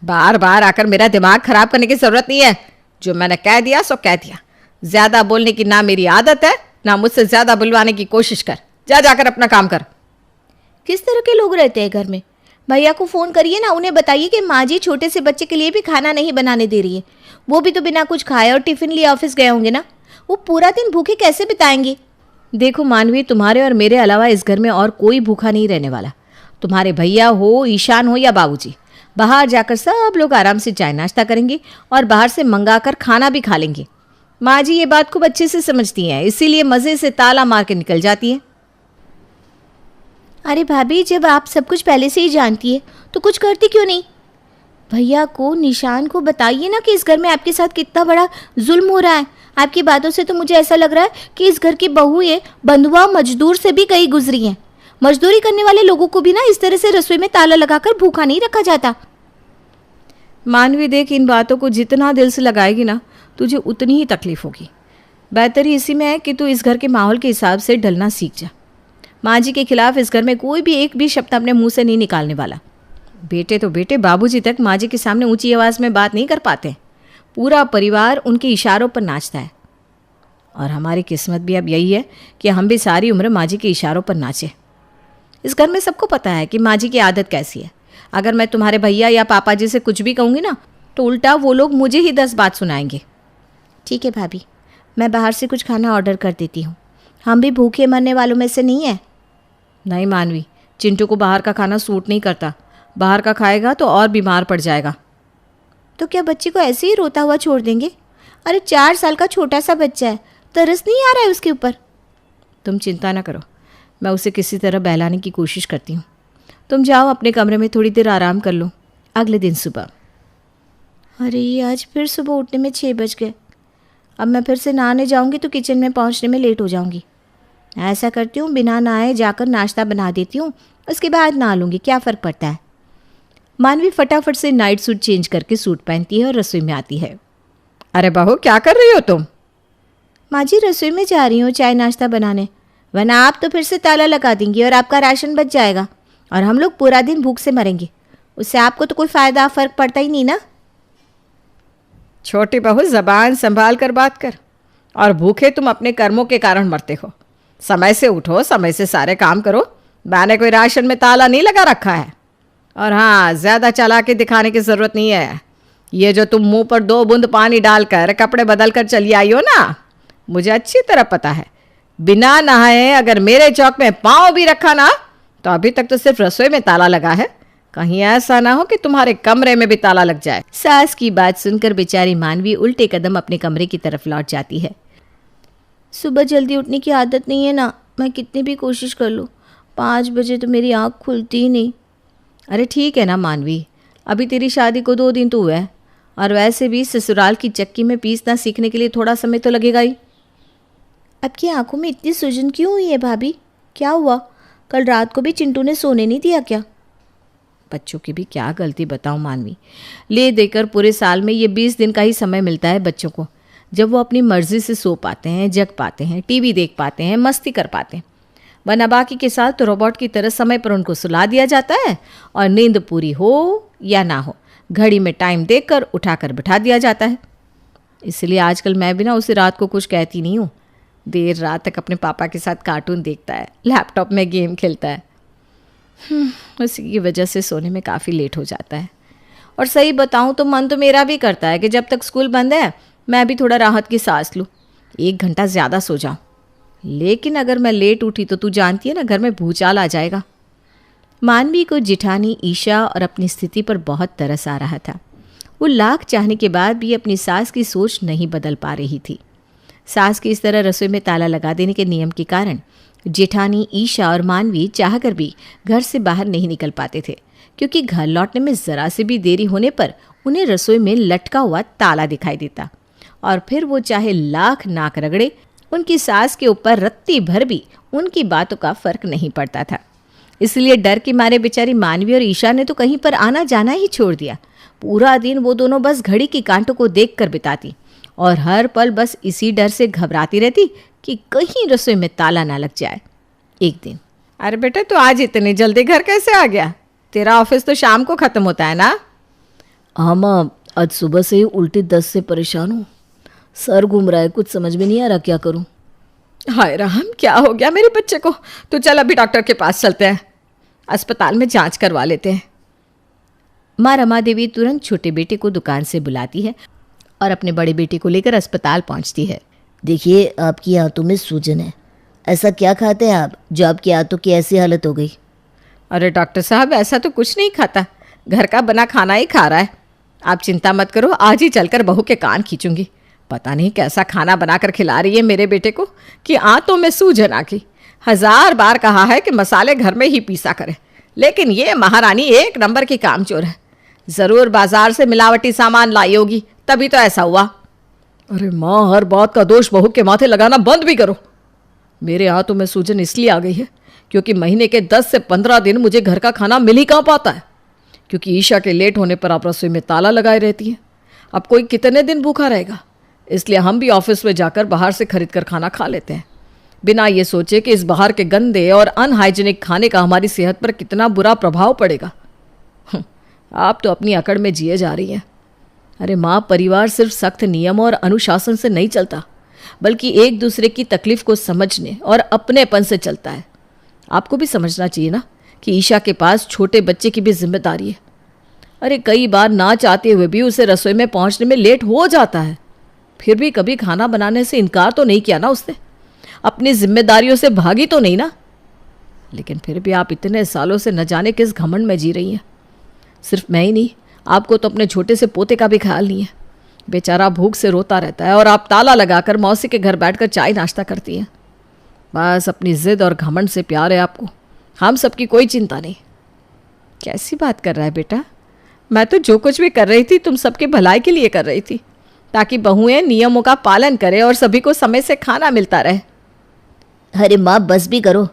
बार बार आकर मेरा दिमाग खराब करने की ज़रूरत नहीं है। जो मैंने कह दिया सो कह दिया। ज़्यादा बोलने की ना मेरी आदत है, ना मुझसे ज़्यादा बुलवाने की कोशिश कर। जा जाकर अपना काम कर। किस तरह के लोग रहते हैं घर में? भैया को फ़ोन करिए ना, उन्हें बताइए कि माँ जी छोटे से बच्चे के लिए भी खाना नहीं बनाने दे रही है। वो भी तो बिना कुछ खाए और टिफ़िन लिए ऑफिस गए होंगे ना, वो पूरा दिन भूखे कैसे बिताएंगे? देखो मानवी, तुम्हारे और मेरे अलावा इस घर में और कोई भूखा नहीं रहने वाला। तुम्हारे भैया हो, ईशान हो या बाबूजी, बाहर जाकर सब लोग आराम से चाय नाश्ता करेंगे और बाहर से मंगा कर खाना भी खा लेंगे। माँ जी ये बात खूब अच्छे से समझती हैं, इसीलिए मज़े से ताला मार के निकल जाती हैं। अरे भाभी, जब आप सब कुछ पहले से ही जानती है तो कुछ करती क्यों नहीं? भैया को, निशान को बताइए ना कि इस घर में आपके साथ कितना बड़ा जुल्म हो रहा है। आपकी बातों से तो मुझे ऐसा लग रहा है कि इस घर की बहुएं बंधुआ मजदूर से भी कहीं गुजरी हैं। मजदूरी करने वाले लोगों को भी ना इस तरह से रसोई में ताला लगाकर भूखा नहीं रखा जाता। मानवी देख, इन बातों को जितना दिल से लगाएगी ना, तुझे उतनी ही तकलीफ होगी। बेहतर ही इसी में है कि तू इस घर के माहौल के हिसाब से ढलना सीख जा। माँ जी के खिलाफ इस घर में कोई भी एक भी शब्द अपने मुंह से नहीं निकालने वाला। बेटे तो बेटे, बाबूजी तक माँ जी के सामने ऊंची आवाज़ में बात नहीं कर पाते। पूरा परिवार उनके इशारों पर नाचता है। और हमारी किस्मत भी अब यही है कि हम भी सारी उम्र माँ जी के इशारों पर नाचें। इस घर में सबको पता है कि माँ जी की आदत कैसी है। अगर मैं तुम्हारे भैया या पापा जी से कुछ भी कहूँगी ना, तो उल्टा वो लोग मुझे ही 10 बात सुनाएंगे। ठीक है भाभी, मैं बाहर से कुछ खाना ऑर्डर कर देती हूँ। हम भी भूखे मरने वालों में से नहीं है। नहीं मानवी, चिंटू को बाहर का खाना सूट नहीं करता। बाहर का खाएगा तो और बीमार पड़ जाएगा। तो क्या बच्चे को ऐसे ही रोता हुआ छोड़ देंगे? अरे 4 साल का छोटा सा बच्चा है, तरस नहीं आ रहा है उसके ऊपर? तुम चिंता ना करो, मैं उसे किसी तरह बहलाने की कोशिश करती हूँ। तुम जाओ अपने कमरे में थोड़ी देर आराम कर लो। अगले दिन सुबह। अरे आज फिर सुबह उठने में 6 बज गए। अब मैं फिर से नहाने जाऊंगी तो किचन में पहुंचने में लेट हो जाऊंगी। ऐसा करती हूँ, बिना नहाए जाकर नाश्ता बना देती हूँ, उसके बाद नहा लूँगी, क्या फ़र्क पड़ता है। मानवी फटाफट से नाइट सूट चेंज करके सूट पहनती है और रसोई में आती है। अरे बहू, क्या कर रही हो तुम? माँ जी, रसोई में जा रही हूँ चाय नाश्ता बनाने, वरना आप तो फिर से ताला लगा देंगी और आपका राशन बच जाएगा और हम लोग पूरा दिन भूख से मरेंगे। उससे आपको तो कोई फ़ायदा फ़र्क पड़ता ही नहीं ना। छोटी बहू, जबान संभाल कर बात कर। और भूखे तुम अपने कर्मों के कारण मरते हो। समय से उठो, समय से सारे काम करो। मैंने कोई राशन में ताला नहीं लगा रखा है। और हाँ, ज़्यादा चालाकी दिखाने की ज़रूरत नहीं है। ये जो तुम मुंह पर 2 बूंद पानी डालकर कपड़े बदल कर चली आई हो ना, मुझे अच्छी तरह पता है, बिना नहाए अगर मेरे चौक में पाँव भी रखा ना, तो अभी तक तो सिर्फ रसोई में ताला लगा है। कहीं ऐसा ना हो कि तुम्हारे कमरे में भी ताला लग जाए। सास की बात सुनकर बेचारी मानवी उल्टे कदम अपने कमरे की तरफ लौट जाती है। सुबह जल्दी उठने की आदत नहीं है ना, मैं कितनी भी कोशिश कर लूँ 5 बजे तो मेरी आँख खुलती ही नहीं। अरे ठीक है ना मानवी, अभी तेरी शादी को 2 दिन तो हुआ है, और वैसे भी ससुराल की चक्की में पीसना सीखने के लिए थोड़ा समय तो लगेगा ही। आपकी आंखों में इतनी सूजन क्यों हुई है भाभी? क्या हुआ? कल रात को भी चिंटू ने सोने नहीं दिया क्या? बच्चों की भी क्या गलती बताऊं मानवी। ले देकर पूरे साल में ये 20 दिन का ही समय मिलता है बच्चों को, जब वो अपनी मर्जी से सो पाते हैं, जग पाते हैं, टीवी देख पाते हैं, मस्ती कर पाते हैं। वरना बाकी के साथ तो रोबोट की तरह समय पर उनको सुला दिया जाता है, और नींद पूरी हो या ना हो घड़ी में टाइम देखकर उठाकर बिठा दिया जाता है। इसलिए आजकल मैं भी ना उसे रात को कुछ कहती नहीं हूँ। देर रात तक अपने पापा के साथ कार्टून देखता है, लैपटॉप में गेम खेलता है। उसी की वजह से सोने में काफ़ी लेट हो जाता है। और सही बताऊँ तो मन तो मेरा भी करता है कि जब तक स्कूल बंद है मैं भी थोड़ा राहत की सांस लूँ, 1 घंटा ज़्यादा सो जाऊँ। लेकिन अगर मैं लेट उठी तो तू जानती है ना, घर में भूचाल आ जाएगा। मानवी को जिठानी ईशा और अपनी स्थिति पर बहुत तरस आ रहा था। वो लाख चाहने के बाद भी अपनी सास की सोच नहीं बदल पा रही थी। सास की इस तरह रसोई में ताला लगा देने के नियम के कारण जेठानी ईशा और मानवी चाहकर भी घर से बाहर नहीं निकल पाते थे, क्योंकि घर लौटने में ज़रा से भी देरी होने पर उन्हें रसोई में लटका हुआ ताला दिखाई देता, और फिर वो चाहे लाख नाक रगड़े, उनकी सास के ऊपर रत्ती भर भी उनकी बातों का फर्क नहीं पड़ता था। इसलिए डर के मारे बेचारी मानवी और ईशा ने तो कहीं पर आना जाना ही छोड़ दिया। पूरा दिन वो दोनों बस घड़ी की कांटों को देख कर बिताती, और हर पल बस इसी डर से घबराती रहती कि कहीं रसोई में ताला ना लग जाए। एक दिन, अरे बेटे, तो आज इतनी जल्दी घर कैसे आ गया? तेरा ऑफिस तो शाम को ख़त्म होता है ना? हाँ माँ, आज सुबह से ही उल्टी दस्त से परेशान हूँ। सर घूम रहा है, कुछ समझ में नहीं आ रहा क्या करूँ। हाय राम, क्या हो गया मेरे बच्चे को? तो चल अभी डॉक्टर के पास चलते हैं, अस्पताल में जांच करवा लेते हैं। माँ रमा देवी तुरंत छोटे बेटे को दुकान से बुलाती है और अपने बड़े बेटे को लेकर अस्पताल पहुंचती है। देखिए, आपकी आंतों में सूजन है। ऐसा क्या खाते हैं आप जो आपकी आंतों की ऐसी हालत हो गई? अरे डॉक्टर साहब, ऐसा तो कुछ नहीं खाता, घर का बना खाना ही खा रहा है। आप चिंता मत करो, आज ही चलकर बहू के कान खींचूंगी। पता नहीं कैसा खाना बनाकर खिला रही है मेरे बेटे को कि आंतों में सूजन आ गई। 1000 बार कहा है कि मसाले घर में ही पीसा करे, लेकिन ये महारानी एक नंबर की कामचोर है। ज़रूर बाजार से मिलावटी सामान लाई होगी, तभी तो ऐसा हुआ। अरे माँ, हर बात का दोष बहू के माथे लगाना बंद भी करो। मेरे हाथों में सूजन इसलिए आ गई है क्योंकि महीने के 10 से 15 दिन मुझे घर का खाना मिल ही कहाँ पाता है, क्योंकि ईशा के लेट होने पर आप रसोई में ताला लगाए रहती है। अब कोई कितने दिन भूखा रहेगा, इसलिए हम भी ऑफिस में जाकर बाहर से खरीद कर खाना खा लेते हैं, बिना ये सोचे कि इस बाहर के गंदे और अनहाइजीनिक खाने का हमारी सेहत पर कितना बुरा प्रभाव पड़ेगा। आप तो अपनी अकड़ में जिए जा रही हैं। अरे माँ, परिवार सिर्फ सख्त नियम और अनुशासन से नहीं चलता, बल्कि एक दूसरे की तकलीफ को समझने और अपनेपन से चलता है। आपको भी समझना चाहिए ना कि ईशा के पास छोटे बच्चे की भी जिम्मेदारी है। अरे कई बार ना चाहते हुए भी उसे रसोई में पहुंचने में लेट हो जाता है, फिर भी कभी खाना बनाने से इनकार तो नहीं किया ना उसने, अपनी जिम्मेदारियों से भागी तो नहीं ना। लेकिन फिर भी आप इतने सालों से न जाने किस घमंड में जी रही हैं। सिर्फ मैं ही नहीं, आपको तो अपने छोटे से पोते का भी ख्याल नहीं है। बेचारा भूख से रोता रहता है और आप ताला लगाकर मौसी के घर बैठकर चाय नाश्ता करती हैं। बस अपनी जिद और घमंड से प्यार है आपको, हम सबकी कोई चिंता नहीं। कैसी बात कर रहा है बेटा? मैं तो जो कुछ भी कर रही थी तुम सबके भलाई के लिए कर रही थी, ताकि बहुएं नियमों का पालन करें और सभी को समय से खाना मिलता रहे। अरे माँ, बस भी करो,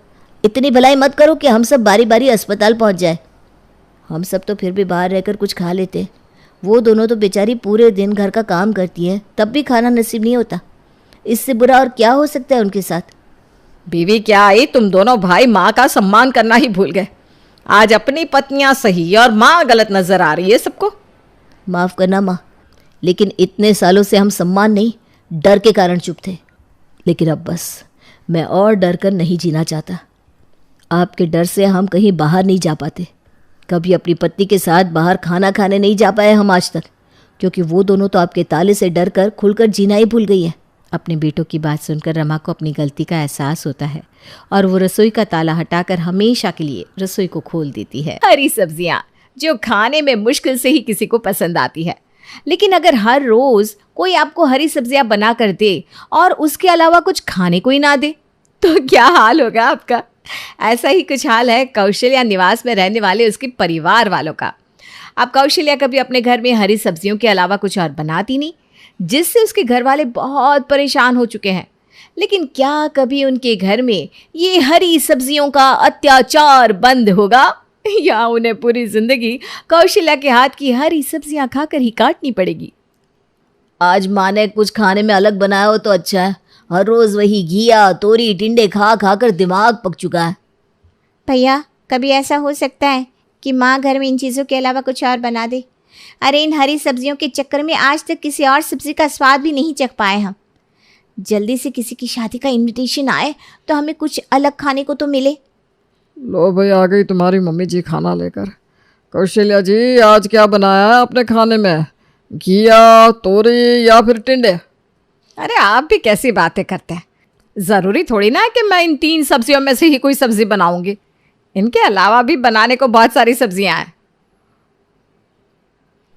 इतनी भलाई मत करो कि हम सब बारी बारी अस्पताल पहुंच जाए। हम सब तो फिर भी बाहर रहकर कुछ खा लेते। वो दोनों तो बेचारी पूरे दिन घर का काम करती है, तब भी खाना नसीब नहीं होता। इससे बुरा और क्या हो सकता है उनके साथ? बीवी क्या आई, तुम दोनों भाई माँ का सम्मान करना ही भूल गए। आज अपनी पत्नियां सही और माँ गलत नजर आ रही है सबको। माफ करना माँ, लेकिन इतने सालों से हम सम्मान नहीं डर के कारण चुप थे, लेकिन अब बस मैं और डर कर नहीं जीना चाहता। आपके डर से हम कहीं बाहर नहीं जा पाते। कभी अपनी पत्नी के साथ बाहर खाना खाने नहीं जा पाए हम आज तक, क्योंकि वो दोनों तो आपके ताले से डर कर खुलकर जीना ही भूल गई है। अपने बेटों की बात सुनकर रमा को अपनी गलती का एहसास होता है और वो रसोई का ताला हटाकर हमेशा के लिए रसोई को खोल देती है। हरी सब्जियां जो खाने में मुश्किल से ही किसी को पसंद आती है, लेकिन अगर हर रोज कोई आपको हरी सब्जियां बना कर दे और उसके अलावा कुछ खाने को ही ना दे तो क्या हाल होगा आपका। ऐसा ही कुछ हाल है कौशल्या निवास में रहने वाले उसके परिवार वालों का। अब कौशल्या कभी अपने घर में हरी सब्जियों के अलावा कुछ और बनाती नहीं, जिससे उसके घर वाले बहुत परेशान हो चुके हैं। लेकिन क्या कभी उनके घर में ये हरी सब्जियों का अत्याचार बंद होगा, या उन्हें पूरी जिंदगी कौशल्या के हाथ की हरी सब्जियां खाकर ही काटनी पड़ेगी। आज माँ ने कुछ खाने में अलग बनाया हो तो अच्छा है। हर रोज वही घिया तोरी टिंडे खा खा कर दिमाग पक चुका है। भैया, कभी ऐसा हो सकता है कि माँ घर में इन चीज़ों के अलावा कुछ और बना दे? अरे इन हरी सब्जियों के चक्कर में आज तक किसी और सब्जी का स्वाद भी नहीं चख पाए हम। जल्दी से किसी की शादी का इनविटेशन आए तो हमें कुछ अलग खाने को तो मिले। लो भाई, आ गई तुम्हारी मम्मी जी खाना लेकर। कौशल्या जी, आज क्या बनाया है अपने खाने में? घिया तोरी या फिर टिंडे? अरे आप भी कैसी बातें करते हैं। ज़रूरी थोड़ी ना है कि मैं इन 3 सब्जियों में से ही कोई सब्जी बनाऊंगी। इनके अलावा भी बनाने को बहुत सारी सब्जियां हैं।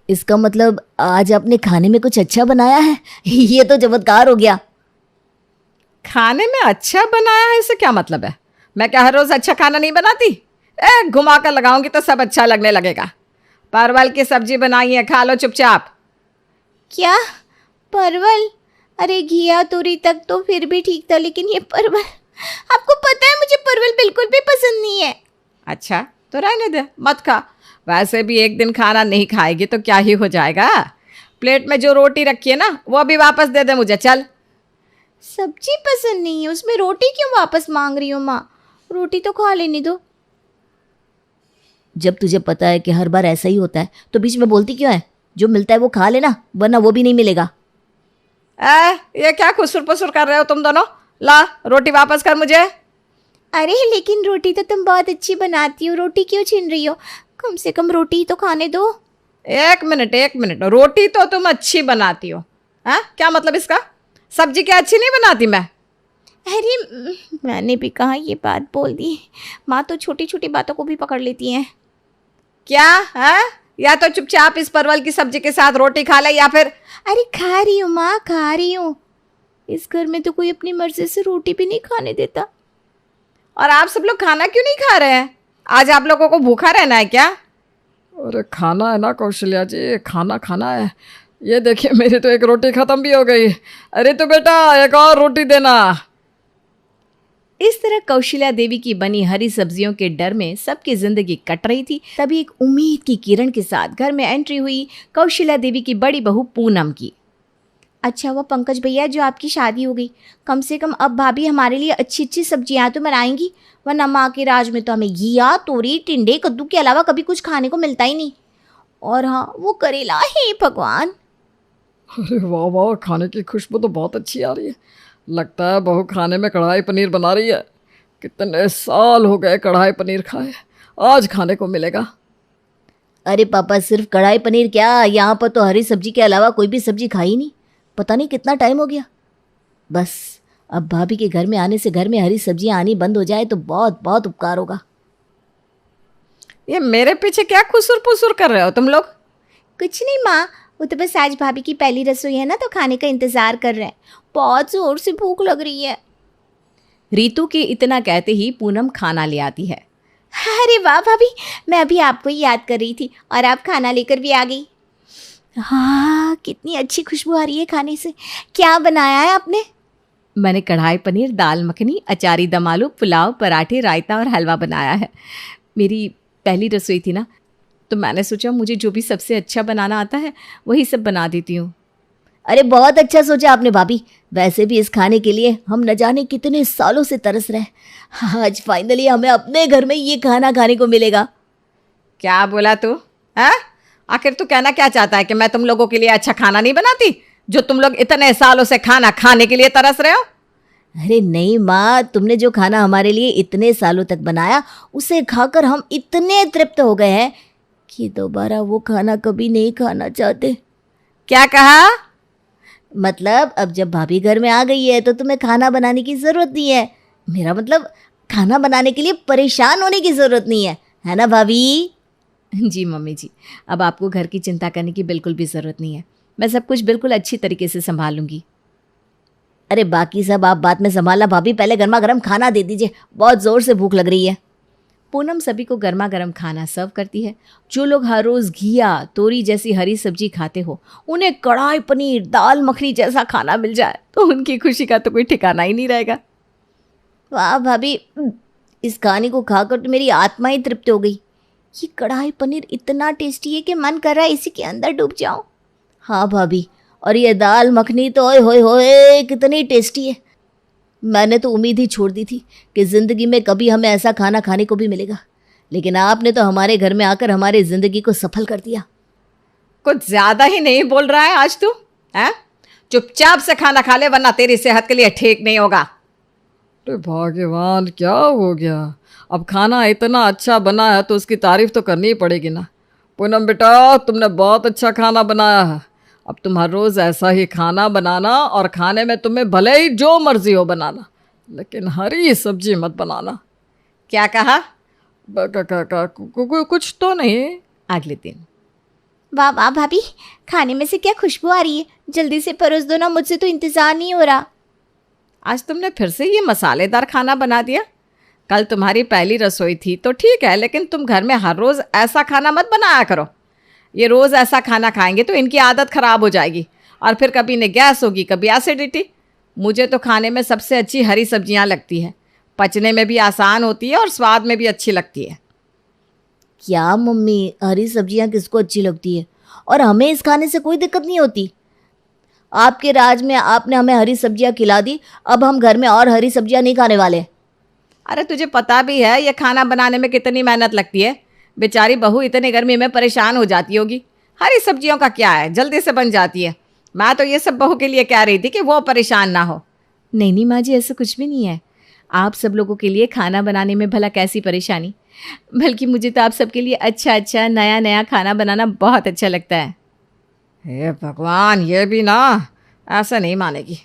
इसका मतलब आज आपने खाने में कुछ अच्छा बनाया है? ये तो चमत्कार हो गया। खाने में अच्छा बनाया है इससे क्या मतलब है? मैं क्या हर रोज अच्छा खाना नहीं बनाती? घुमा कर लगाऊंगी तो सब अच्छा लगने लगेगा। परवल की सब्जी बनाई है, खा लो चुपचाप। क्या परवल? अरे घिया तोरी तक तो फिर भी ठीक था, लेकिन ये परवल, आपको पता है मुझे परवल बिल्कुल भी पसंद नहीं है। अच्छा तो रहने दे, मत खा। वैसे भी एक दिन खाना नहीं खाएगी तो क्या ही हो जाएगा। प्लेट में जो रोटी रखी है ना वो भी वापस दे दे मुझे, चल। सब्जी पसंद नहीं है, उसमें रोटी क्यों वापस मांग रही हो माँ? रोटी तो खा लेने दो। जब तुझे पता है कि हर बार ऐसा ही होता है तो बीच में बोलती क्यों है? जो मिलता है वो खा लेना, वरना वो भी नहीं मिलेगा। ये क्या खुसुर पुसुर कर रहे हो तुम दोनों? ला रोटी वापस कर मुझे। अरे लेकिन रोटी तो तुम बहुत अच्छी बनाती हो, रोटी क्यों छीन रही हो? कम से कम रोटी ही तो खाने दो। एक मिनट, रोटी तो तुम अच्छी बनाती हो, हाँ? क्या मतलब इसका? सब्जी क्या अच्छी नहीं बनाती मैं? अरे मैंने भी कहा ये बात बोल दी। माँ तो छोटी छोटी बातों को भी पकड़ लेती हैं। क्या है? या तो चुपचाप इस परवल की सब्जी के साथ रोटी खा ले, या फिर अरे खा रही हूँ माँ, खा रही हूँ। इस घर में तो कोई अपनी मर्जी से रोटी भी नहीं खाने देता। और आप सब लोग खाना क्यों नहीं खा रहे हैं? आज आप लोगों को भूखा रहना है क्या? अरे खाना है ना कौशल्या जी, खाना खाना है। ये देखिए मेरी तो एक रोटी ख़त्म भी हो गई। अरे तो बेटा एक और रोटी देना। इस तरह कौशल्या देवी की बनी हरी सब्जियों के डर में सबकी जिंदगी कट रही थी। तभी एक उम्मीद की किरण के साथ घर में एंट्री हुई कौशल्या देवी की बड़ी बहू पूनम की। अच्छा वो पंकज भैया जो आपकी शादी हो गई, कम से कम अब भाभी हमारे लिए अच्छी अच्छी सब्जियां तो बनाएंगी, वरना माँ के राज में तो हमें घिया तोरी टिंडे कद्दू के अलावा कभी कुछ खाने को मिलता ही नहीं। और हाँ वो करेला, हे भगवान। अरे वाह वाह, खाने की खुशबू तो बहुत अच्छी आ रही है। लगता है बहू खाने में कढ़ाई पनीर बना रही है। कितने साल हो गए कढ़ाई पनीर खाए, आज खाने को मिलेगा। अरे पापा, सिर्फ कढ़ाई पनीर क्या, यहाँ पर तो हरी सब्जी के अलावा कोई भी सब्जी खाई नहीं। पता नहीं कितना टाइम हो गया। बस अब भाभी के घर में आने से घर में हरी सब्जियाँ आनी बंद हो जाए तो बहुत बहुत उपकार होगा। ये मेरे पीछे क्या खुसुर पुसुर कर रहे हो तुम लोग? कुछ नहीं माँ, वो तो बस आज भाभी की पहली रसोई है ना, तो खाने का इंतजार कर रहे हैं। बहुत जोर से भूख लग रही है। रीतू के इतना कहते ही पूनम खाना ले आती है। अरे वाह भाभी, मैं अभी आपको ही याद कर रही थी और आप खाना लेकर भी आ गई। हाँ कितनी अच्छी खुशबू आ रही है खाने से। क्या बनाया है आपने? मैंने कढ़ाई पनीर, दाल मखनी, अचारी दम आलू, पुलाव, पराठे, रायता और हलवा बनाया है। मेरी पहली रसोई थी ना, तो मैंने सोचा मुझे जो भी सबसे अच्छा बनाना आता है वही सब बना देती हूँ। अरे बहुत अच्छा सोचा आपने भाभी। वैसे भी इस खाने के लिए हम न जाने कितने सालों से तरस रहे हैं। आज फाइनली हमें अपने घर में ये खाना खाने को मिलेगा। क्या बोला तू? हैं? आखिर तू कहना क्या चाहता है कि मैं तुम लोगों के लिए अच्छा खाना नहीं बनाती, जो तुम लोग इतने सालों से खाना खाने के लिए तरस रहे हो? अरे नहीं माँ, तुमने जो खाना हमारे लिए इतने सालों तक बनाया उसे खाकर हम इतने तृप्त हो गए हैं कि दोबारा वो खाना कभी नहीं खाना चाहते। क्या कहा? मतलब अब जब भाभी घर में आ गई है तो तुम्हें खाना बनाने की ज़रूरत नहीं है। मेरा मतलब खाना बनाने के लिए परेशान होने की ज़रूरत नहीं है ना भाभी? जी मम्मी जी, अब आपको घर की चिंता करने की बिल्कुल भी ज़रूरत नहीं है। मैं सब कुछ बिल्कुल अच्छी तरीके से संभाल लूँगी। अरे बाकी सब आप बाद में संभालना भाभी, पहले गर्मा गर्म खाना दे दीजिए, बहुत ज़ोर से भूख लग रही है। पूनम सभी को गर्मा गर्म खाना सर्व करती है। जो लोग हर रोज़ घिया, तोरी जैसी हरी सब्जी खाते हो, उन्हें कढ़ाई पनीर, दाल मखनी जैसा खाना मिल जाए तो उनकी खुशी का तो कोई ठिकाना ही नहीं रहेगा। वाह भाभी, इस कहानी को खाकर तो मेरी आत्मा ही तृप्त हो गई। ये कढ़ाई पनीर इतना टेस्टी है कि मन कर रहा है इसी के अंदर डूब जाऊं। हाँ भाभी, और ये दाल मखनी तो ओए होए होए कितनी टेस्टी है। मैंने तो उम्मीद ही छोड़ दी थी कि ज़िंदगी में कभी हमें ऐसा खाना खाने को भी मिलेगा, लेकिन आपने तो हमारे घर में आकर हमारी ज़िंदगी को सफल कर दिया। कुछ ज़्यादा ही नहीं बोल रहा है आज तू? हैं? चुपचाप से खाना खा ले, वरना तेरी सेहत के लिए ठीक नहीं होगा। अरे भगवान, क्या हो गया? अब खाना इतना अच्छा बना है तो उसकी तारीफ तो करनी ही पड़ेगी ना। पूनम बेटा, तुमने बहुत अच्छा खाना बनाया है। अब तुम हर रोज़ ऐसा ही खाना बनाना, और खाने में तुम्हें भले ही जो मर्जी हो बनाना, लेकिन हरी सब्जी मत बनाना। क्या कहा? कुछ तो नहीं। अगले दिन, वाह वाह भाभी, खाने में से क्या खुशबू आ रही है, जल्दी से परोस दो ना, मुझसे तो इंतज़ार नहीं हो रहा। आज तुमने फिर से ये मसालेदार खाना बना दिया। कल तुम्हारी पहली रसोई थी तो ठीक है, लेकिन तुम घर में हर रोज़ ऐसा खाना मत बनाया करो। ये रोज़ ऐसा खाना खाएंगे तो इनकी आदत ख़राब हो जाएगी, और फिर कभी इन्हें गैस होगी, कभी एसिडिटी। मुझे तो खाने में सबसे अच्छी हरी सब्जियां लगती है, पचने में भी आसान होती है और स्वाद में भी अच्छी लगती है। क्या मम्मी, हरी सब्जियां किसको अच्छी लगती है? और हमें इस खाने से कोई दिक्कत नहीं होती। आपके राज में आपने हमें हरी सब्जियां खिला दी, अब हम घर में और हरी सब्जियां नहीं खाने वाले। अरे तुझे पता भी है ये खाना बनाने में कितनी मेहनत लगती है। बेचारी बहू इतनी गर्मी में परेशान हो जाती होगी। हरी सब्जियों का क्या है, जल्दी से बन जाती है। मैं तो ये सब बहू के लिए कह रही थी कि वो परेशान ना हो। नहीं नहीं माँ जी, ऐसा कुछ भी नहीं है। आप सब लोगों के लिए खाना बनाने में भला कैसी परेशानी, बल्कि मुझे तो आप सबके लिए अच्छा अच्छा नया नया खाना बनाना बहुत अच्छा लगता है। हे भगवान, ये भी ना ऐसा नहीं मानेगी।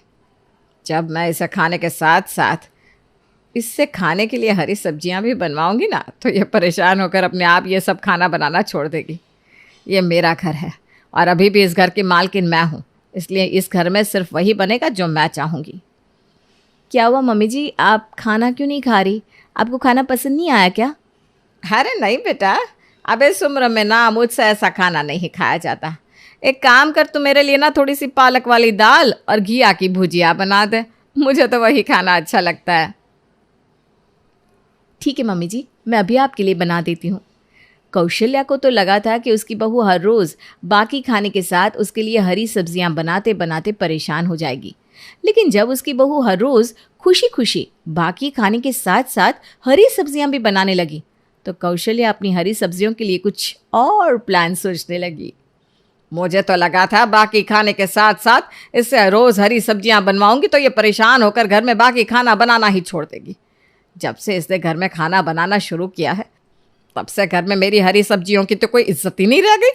जब मैं इसे खाने के साथ साथ इससे खाने के लिए हरी सब्जियां भी बनवाऊंगी ना, तो ये परेशान होकर अपने आप ये सब खाना बनाना छोड़ देगी। ये मेरा घर है और अभी भी इस घर की मालकिन मैं हूँ, इसलिए इस घर में सिर्फ वही बनेगा जो मैं चाहूँगी। क्या हुआ मम्मी जी, आप खाना क्यों नहीं खा रही? आपको खाना पसंद नहीं आया क्या? अरे नहीं बेटा, अब इस उम्र में ना मुझसे ऐसा खाना नहीं खाया जाता। एक काम कर, तू मेरे लिए ना थोड़ी सी पालक वाली दाल और घिया की भुजिया बना दे, मुझे तो वही खाना अच्छा लगता है। ठीक है मम्मी जी, मैं अभी आपके लिए बना देती हूँ। कौशल्या को तो लगा था कि उसकी बहू हर रोज़ बाकी खाने के साथ उसके लिए हरी सब्जियां बनाते बनाते परेशान हो जाएगी, लेकिन जब उसकी बहू हर रोज़ खुशी खुशी बाकी खाने के साथ साथ हरी सब्जियां भी बनाने लगी, तो कौशल्या अपनी हरी सब्जियों के लिए कुछ और प्लान सोचने लगी। मुझे तो लगा था बाकी खाने के साथ साथ इससे रोज़ हरी सब्जियां बनवाऊंगी तो ये परेशान होकर घर में बाकी खाना बनाना ही छोड़ देगी। जब से इसने घर में खाना बनाना शुरू किया है, तब से घर में मेरी हरी सब्जियों की तो कोई इज्जत ही नहीं रह गई।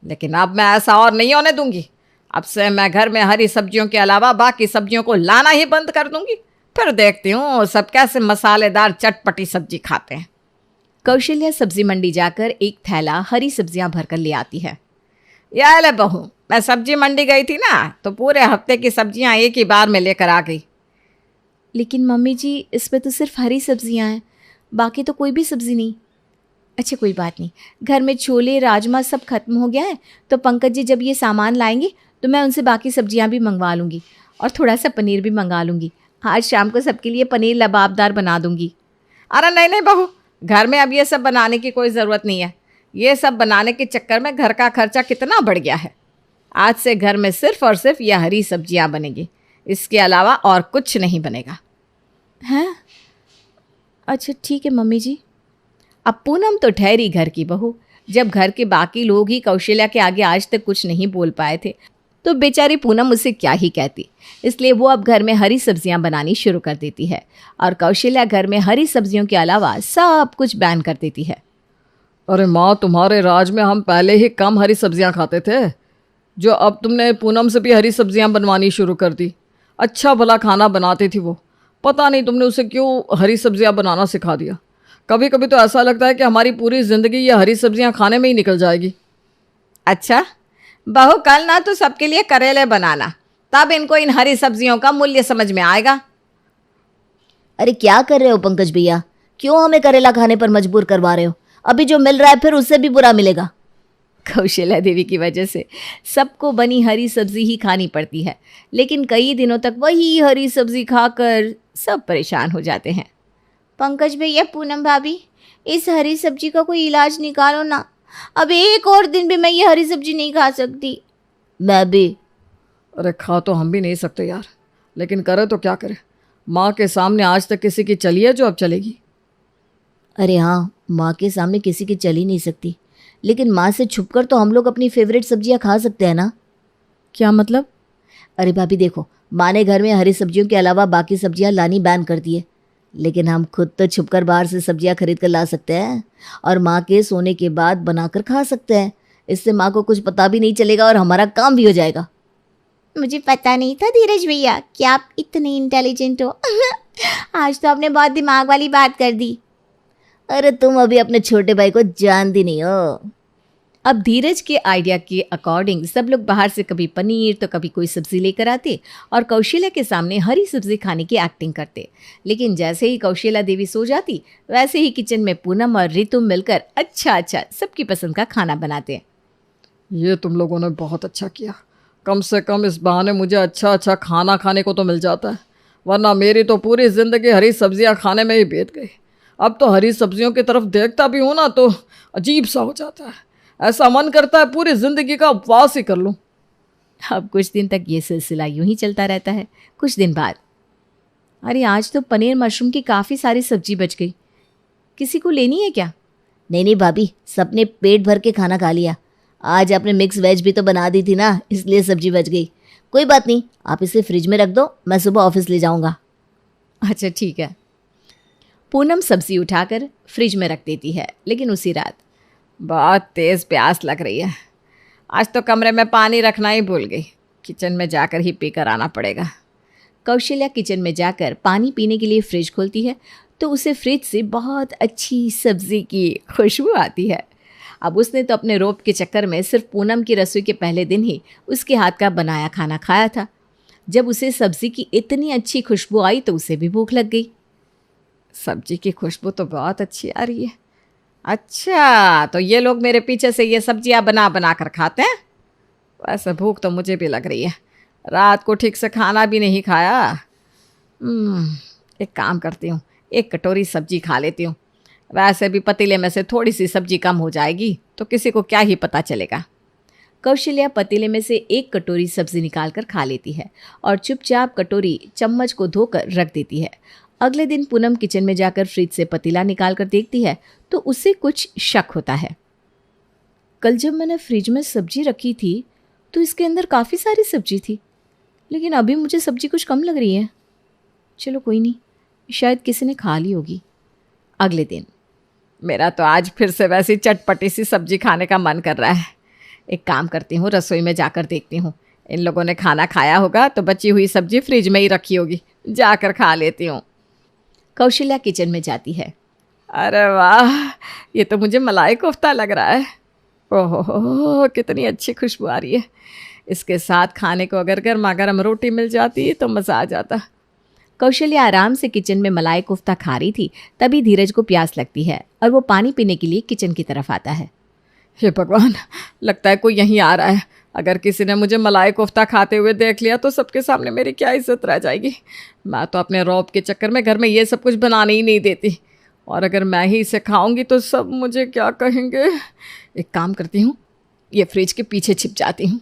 लेकिन अब मैं ऐसा और नहीं होने दूंगी। अब से मैं घर में हरी सब्जियों के अलावा बाकी सब्जियों को लाना ही बंद कर दूंगी। फिर देखती हूँ सब कैसे मसालेदार चटपटी सब्जी खाते हैं। कौशल्या सब्जी मंडी जाकर एक थैला हरी सब्जियां भरकर ले आती है। या ले बहू, मैं सब्जी मंडी गई थी ना, तो पूरे हफ्ते की सब्जियां एक ही बार में लेकर आ गई। लेकिन मम्मी जी, इसमें तो सिर्फ हरी सब्जियां हैं, बाकी तो कोई भी सब्जी नहीं। अच्छा कोई बात नहीं, घर में छोले राजमा सब खत्म हो गया है, तो पंकज जी जब ये सामान लाएंगे तो मैं उनसे बाकी सब्जियां भी मंगवा लूँगी और थोड़ा सा पनीर भी मंगा लूँगी। आज शाम को सबके लिए पनीर लबाबदार बना दूँगी। अरे नहीं नहीं बहू, घर में अब ये सब बनाने की कोई ज़रूरत नहीं है। ये सब बनाने के चक्कर में घर का खर्चा कितना बढ़ गया है। आज से घर में सिर्फ और सिर्फ ये हरी सब्जियां बनेगी, इसके अलावा और कुछ नहीं बनेगा। हैं? अच्छा ठीक है मम्मी जी। अब पूनम तो ठहरी घर की बहू। जब घर के बाकी लोग ही कौशल्या के आगे आज तक कुछ नहीं बोल पाए थे तो बेचारी पूनम उसे क्या ही कहती। इसलिए वो अब घर में हरी सब्जियां बनानी शुरू कर देती है और कौशल्या घर में हरी सब्जियों के अलावा सब कुछ बैन कर देती है। अरे माँ, तुम्हारे राज में हम पहले ही कम हरी सब्जियां खाते थे, जो अब तुमने पूनम से भी हरी सब्जियां बनवानी शुरू कर दी। अच्छा भला खाना बनाती थी वो, पता नहीं तुमने उसे क्यों हरी सब्जियां बनाना सिखा दिया। कभी कभी तो ऐसा लगता है कि हमारी पूरी ज़िंदगी ये हरी सब्जियां खाने में ही निकल जाएगी। अच्छा बहू, कल ना तो सबके लिए करेले बनाना, तब इनको इन हरी सब्जियों का मूल्य समझ में आएगा। अरे क्या कर रहे हो पंकज भैया, क्यों हमें करेला खाने पर मजबूर करवा रहे हो? अभी जो मिल रहा है फिर उससे भी बुरा मिलेगा। कौशल्या देवी की वजह से सबको बनी हरी सब्जी ही खानी पड़ती है, लेकिन कई दिनों तक वही हरी सब्जी खाकर सब परेशान हो जाते हैं। पंकज भैया, पूनम भाभी, इस हरी सब्जी का कोई इलाज निकालो ना। अब एक और दिन भी मैं ये हरी सब्जी नहीं खा सकती। मैं भी। अरे खा तो हम भी नहीं सकते यार, लेकिन करे तो क्या करे। माँ के सामने आज तक किसी की चली है जो अब चलेगी? अरे हाँ, माँ के सामने किसी की चल ही नहीं सकती, लेकिन माँ से छुपकर तो हम लोग अपनी फेवरेट सब्जियाँ खा सकते हैं ना। क्या मतलब? अरे भाभी देखो, माँ ने घर में हरी सब्जियों के अलावा बाकी सब्जियाँ लानी बैन कर दी है, लेकिन हम खुद तो छुपकर बाहर से सब्जियाँ खरीद कर ला सकते हैं और माँ के सोने के बाद बनाकर खा सकते हैं। इससे माँ को कुछ पता भी नहीं चलेगा और हमारा काम भी हो जाएगा। मुझे पता नहीं था धीरज भैया कि आप इतने इंटेलिजेंट हो। आज तो आपने बहुत दिमाग वाली बात कर दी। अरे तुम अभी अपने छोटे भाई को जानती नहीं हो। अब धीरज के आइडिया के अकॉर्डिंग सब लोग बाहर से कभी पनीर तो कभी कोई सब्जी लेकर आते और कौशल्या के सामने हरी सब्जी खाने की एक्टिंग करते। लेकिन जैसे ही कौशल्या देवी सो जाती वैसे ही किचन में पूनम और रितु मिलकर अच्छा सबकी पसंद का खाना बनाते। ये तुम लोगों ने बहुत अच्छा किया, कम से कम इस बहाने मुझे अच्छा खाना खाने को तो मिल जाता है, वरना मेरी तो पूरी ज़िंदगी हरी सब्जियां खाने में ही बीत गई। अब तो हरी सब्जियों की तरफ देखता भी हूँ ना तो अजीब सा हो जाता है, ऐसा मन करता है पूरी ज़िंदगी का उपवास ही कर लूँ। अब कुछ दिन तक ये सिलसिला यूं ही चलता रहता है। कुछ दिन बाद, अरे आज तो पनीर मशरूम की काफ़ी सारी सब्जी बच गई, किसी को लेनी है क्या? नहीं भाभी, सबने पेट भर के खाना खा लिया। आज आपने मिक्स वेज भी तो बना दी थी ना, इसलिए सब्जी बच गई। कोई बात नहीं, आप इसे फ्रिज में रख दो, मैं सुबह ऑफिस ले जाऊंगा। अच्छा ठीक है। पूनम सब्जी उठाकर फ्रिज में रख देती है, लेकिन उसी रात बहुत तेज़ प्यास लग रही है। आज तो कमरे में पानी रखना ही भूल गई, किचन में जाकर ही पीकर आना पड़ेगा। कौशल्या किचन में जाकर पानी पीने के लिए फ्रिज खोलती है तो उसे फ्रिज से बहुत अच्छी सब्ज़ी की खुशबू आती है। अब उसने तो अपने रोब के चक्कर में सिर्फ पूनम की रसोई के पहले दिन ही उसके हाथ का बनाया खाना खाया था। जब उसे सब्ज़ी की इतनी अच्छी खुशबू आई तो उसे भी भूख लग गई। सब्जी की खुशबू तो बहुत अच्छी आ रही है। अच्छा, तो ये लोग मेरे पीछे से ये सब्जियां बना कर खाते हैं। वैसे भूख तो मुझे भी लग रही है, रात को ठीक से खाना भी नहीं खाया। एक काम करती हूँ, एक कटोरी सब्जी खा लेती हूँ। वैसे भी पतीले में से थोड़ी सी सब्जी कम हो जाएगी तो किसी को क्या ही पता चलेगा। कौशल्या पतीले में से एक कटोरी सब्जी निकाल कर खा लेती है और चुपचाप कटोरी चम्मच को धोकर रख देती है। अगले दिन पूनम किचन में जाकर फ्रिज से पतीला निकाल कर देखती है तो उसे कुछ शक होता है। कल जब मैंने फ्रिज में सब्जी रखी थी तो इसके अंदर काफ़ी सारी सब्जी थी, लेकिन अभी मुझे सब्जी कुछ कम लग रही है। चलो कोई नहीं, शायद किसी ने खा ली होगी। अगले दिन, मेरा तो आज फिर से वैसी चटपटी सी सब्जी खाने का मन कर रहा है। एक काम करती हूँ, रसोई में जाकर देखती हूँ, इन लोगों ने खाना खाया होगा तो बची हुई सब्जी फ्रिज में ही रखी होगी, जाकर खा लेती हूँ। कौशल्या किचन में जाती है। अरे वाह, ये तो मुझे मलाई कोफ्ता लग रहा है। ओहो, कितनी अच्छी खुशबू आ रही है। इसके साथ खाने को अगर गर्मा गर्म रोटी मिल जाती तो मज़ा आ जाता। कौशल्या आराम से किचन में मलाई कोफ्ता खा रही थी, तभी धीरज को प्यास लगती है और वो पानी पीने के लिए किचन की तरफ आता है। हे भगवान, लगता है कोई यहीं आ रहा है। अगर किसी ने मुझे मलाई कोफ्ता खाते हुए देख लिया तो सबके सामने मेरी क्या इज्जत रह जाएगी। मैं तो अपने रौब के चक्कर में घर में ये सब कुछ बनाने ही नहीं देती, और अगर मैं ही इसे खाऊंगी तो सब मुझे क्या कहेंगे। एक काम करती हूँ, ये फ्रिज के पीछे छिप जाती हूँ।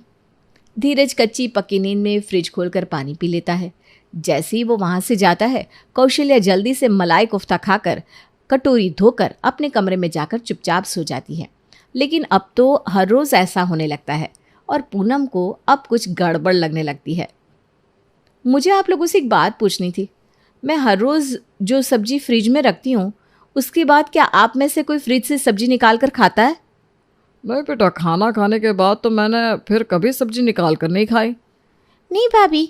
धीरज कच्ची पक्की नींद में फ्रिज खोलकर पानी पी लेता है। जैसे ही वो वहाँ से जाता है, कौशल्या जल्दी से मलाई कोफ्ता खाकर कटोरी धोकर अपने कमरे में जाकर चुपचाप सो जाती है। लेकिन अब तो हर रोज़ ऐसा होने लगता है और पूनम को अब कुछ गड़बड़ लगने लगती है। मुझे आप लोगों से एक बात पूछनी थी। मैं हर रोज़ जो सब्जी फ्रिज में रखती हूँ, उसके बाद क्या आप में से कोई फ्रिज से सब्जी निकाल कर खाता है? नहीं बेटा, खाना खाने के बाद तो मैंने फिर कभी सब्जी निकाल कर नहीं खाई। नहीं भाभी,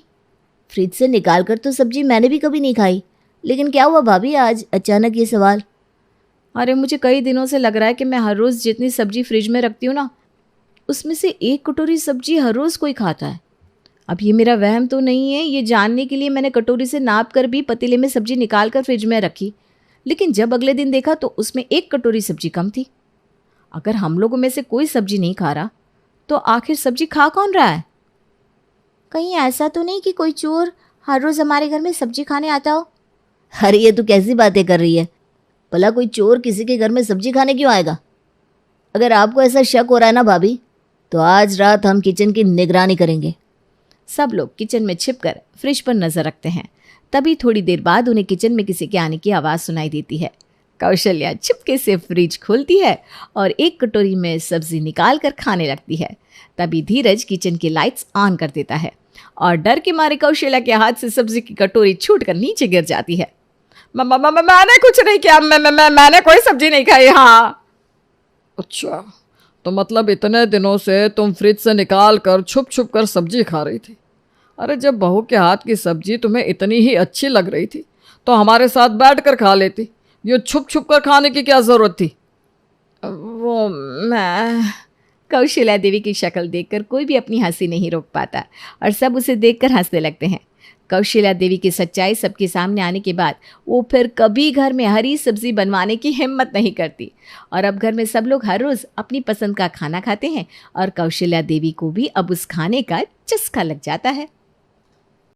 फ्रिज से निकाल कर तो सब्जी मैंने भी कभी नहीं खाई। लेकिन क्या हुआ भाभी, आज अचानक ये सवाल? अरे मुझे कई दिनों से लग रहा है कि मैं हर रोज़ जितनी सब्जी फ्रिज में रखती हूँ ना, उसमें से 1 कटोरी सब्जी हर रोज़ कोई खाता है। अब ये मेरा वहम तो नहीं है, ये जानने के लिए मैंने कटोरी से नाप कर भी पतीले में सब्जी निकाल कर फ्रिज में रखी। लेकिन जब अगले दिन देखा तो उसमें 1 कटोरी सब्जी कम थी। अगर हम लोगों में से कोई सब्जी नहीं खा रहा तो आखिर सब्जी खा कौन रहा है? कहीं ऐसा तो नहीं कि कोई चोर हर रोज़ हमारे घर में सब्जी खाने आता हो? अरे ये तू कैसी बातें कर रही है? भला कोई चोर किसी के घर में सब्जी खाने क्यों आएगा? अगर आपको ऐसा शक हो रहा है ना भाभी, तो आज रात हम किचन की निगरानी करेंगे। सब लोग किचन में छिपकर फ्रिज पर नजर रखते हैं। तभी थोड़ी देर बाद उन्हें किचन में किसी के आने की आवाज़ सुनाई देती है। कौशल्या चुपके से फ्रिज खोलती है और 1 कटोरी में सब्जी निकाल कर खाने लगती है। तभी धीरज किचन की लाइट्स ऑन कर देता है और डर के मारे कौशल्या के हाथ से सब्जी की कटोरी छूट कर नीचे गिर जाती है। मैंने कुछ नहीं किया, मैंने कोई सब्जी नहीं खाई। हाँ। अच्छा, तो मतलब इतने दिनों से तुम फ्रिज से निकाल कर छुप छुप कर सब्जी खा रही थी। अरे जब बहू के हाथ की सब्जी तुम्हें इतनी ही अच्छी लग रही थी तो हमारे साथ बैठ कर खा लेती। ये छुप छुप कर खाने की क्या ज़रूरत थी? वो मैं कौशल्या देवी की शक्ल देखकर कोई भी अपनी हंसी नहीं रोक पाता और सब उसे देखकर हंसने लगते हैं। कौशल्या देवी की सच्चाई सबके सामने आने के बाद वो फिर कभी घर में हरी सब्जी बनवाने की हिम्मत नहीं करती और अब घर में सब लोग हर रोज़ अपनी पसंद का खाना खाते हैं और कौशल्या देवी को भी अब उस खाने का चस्का लग जाता है।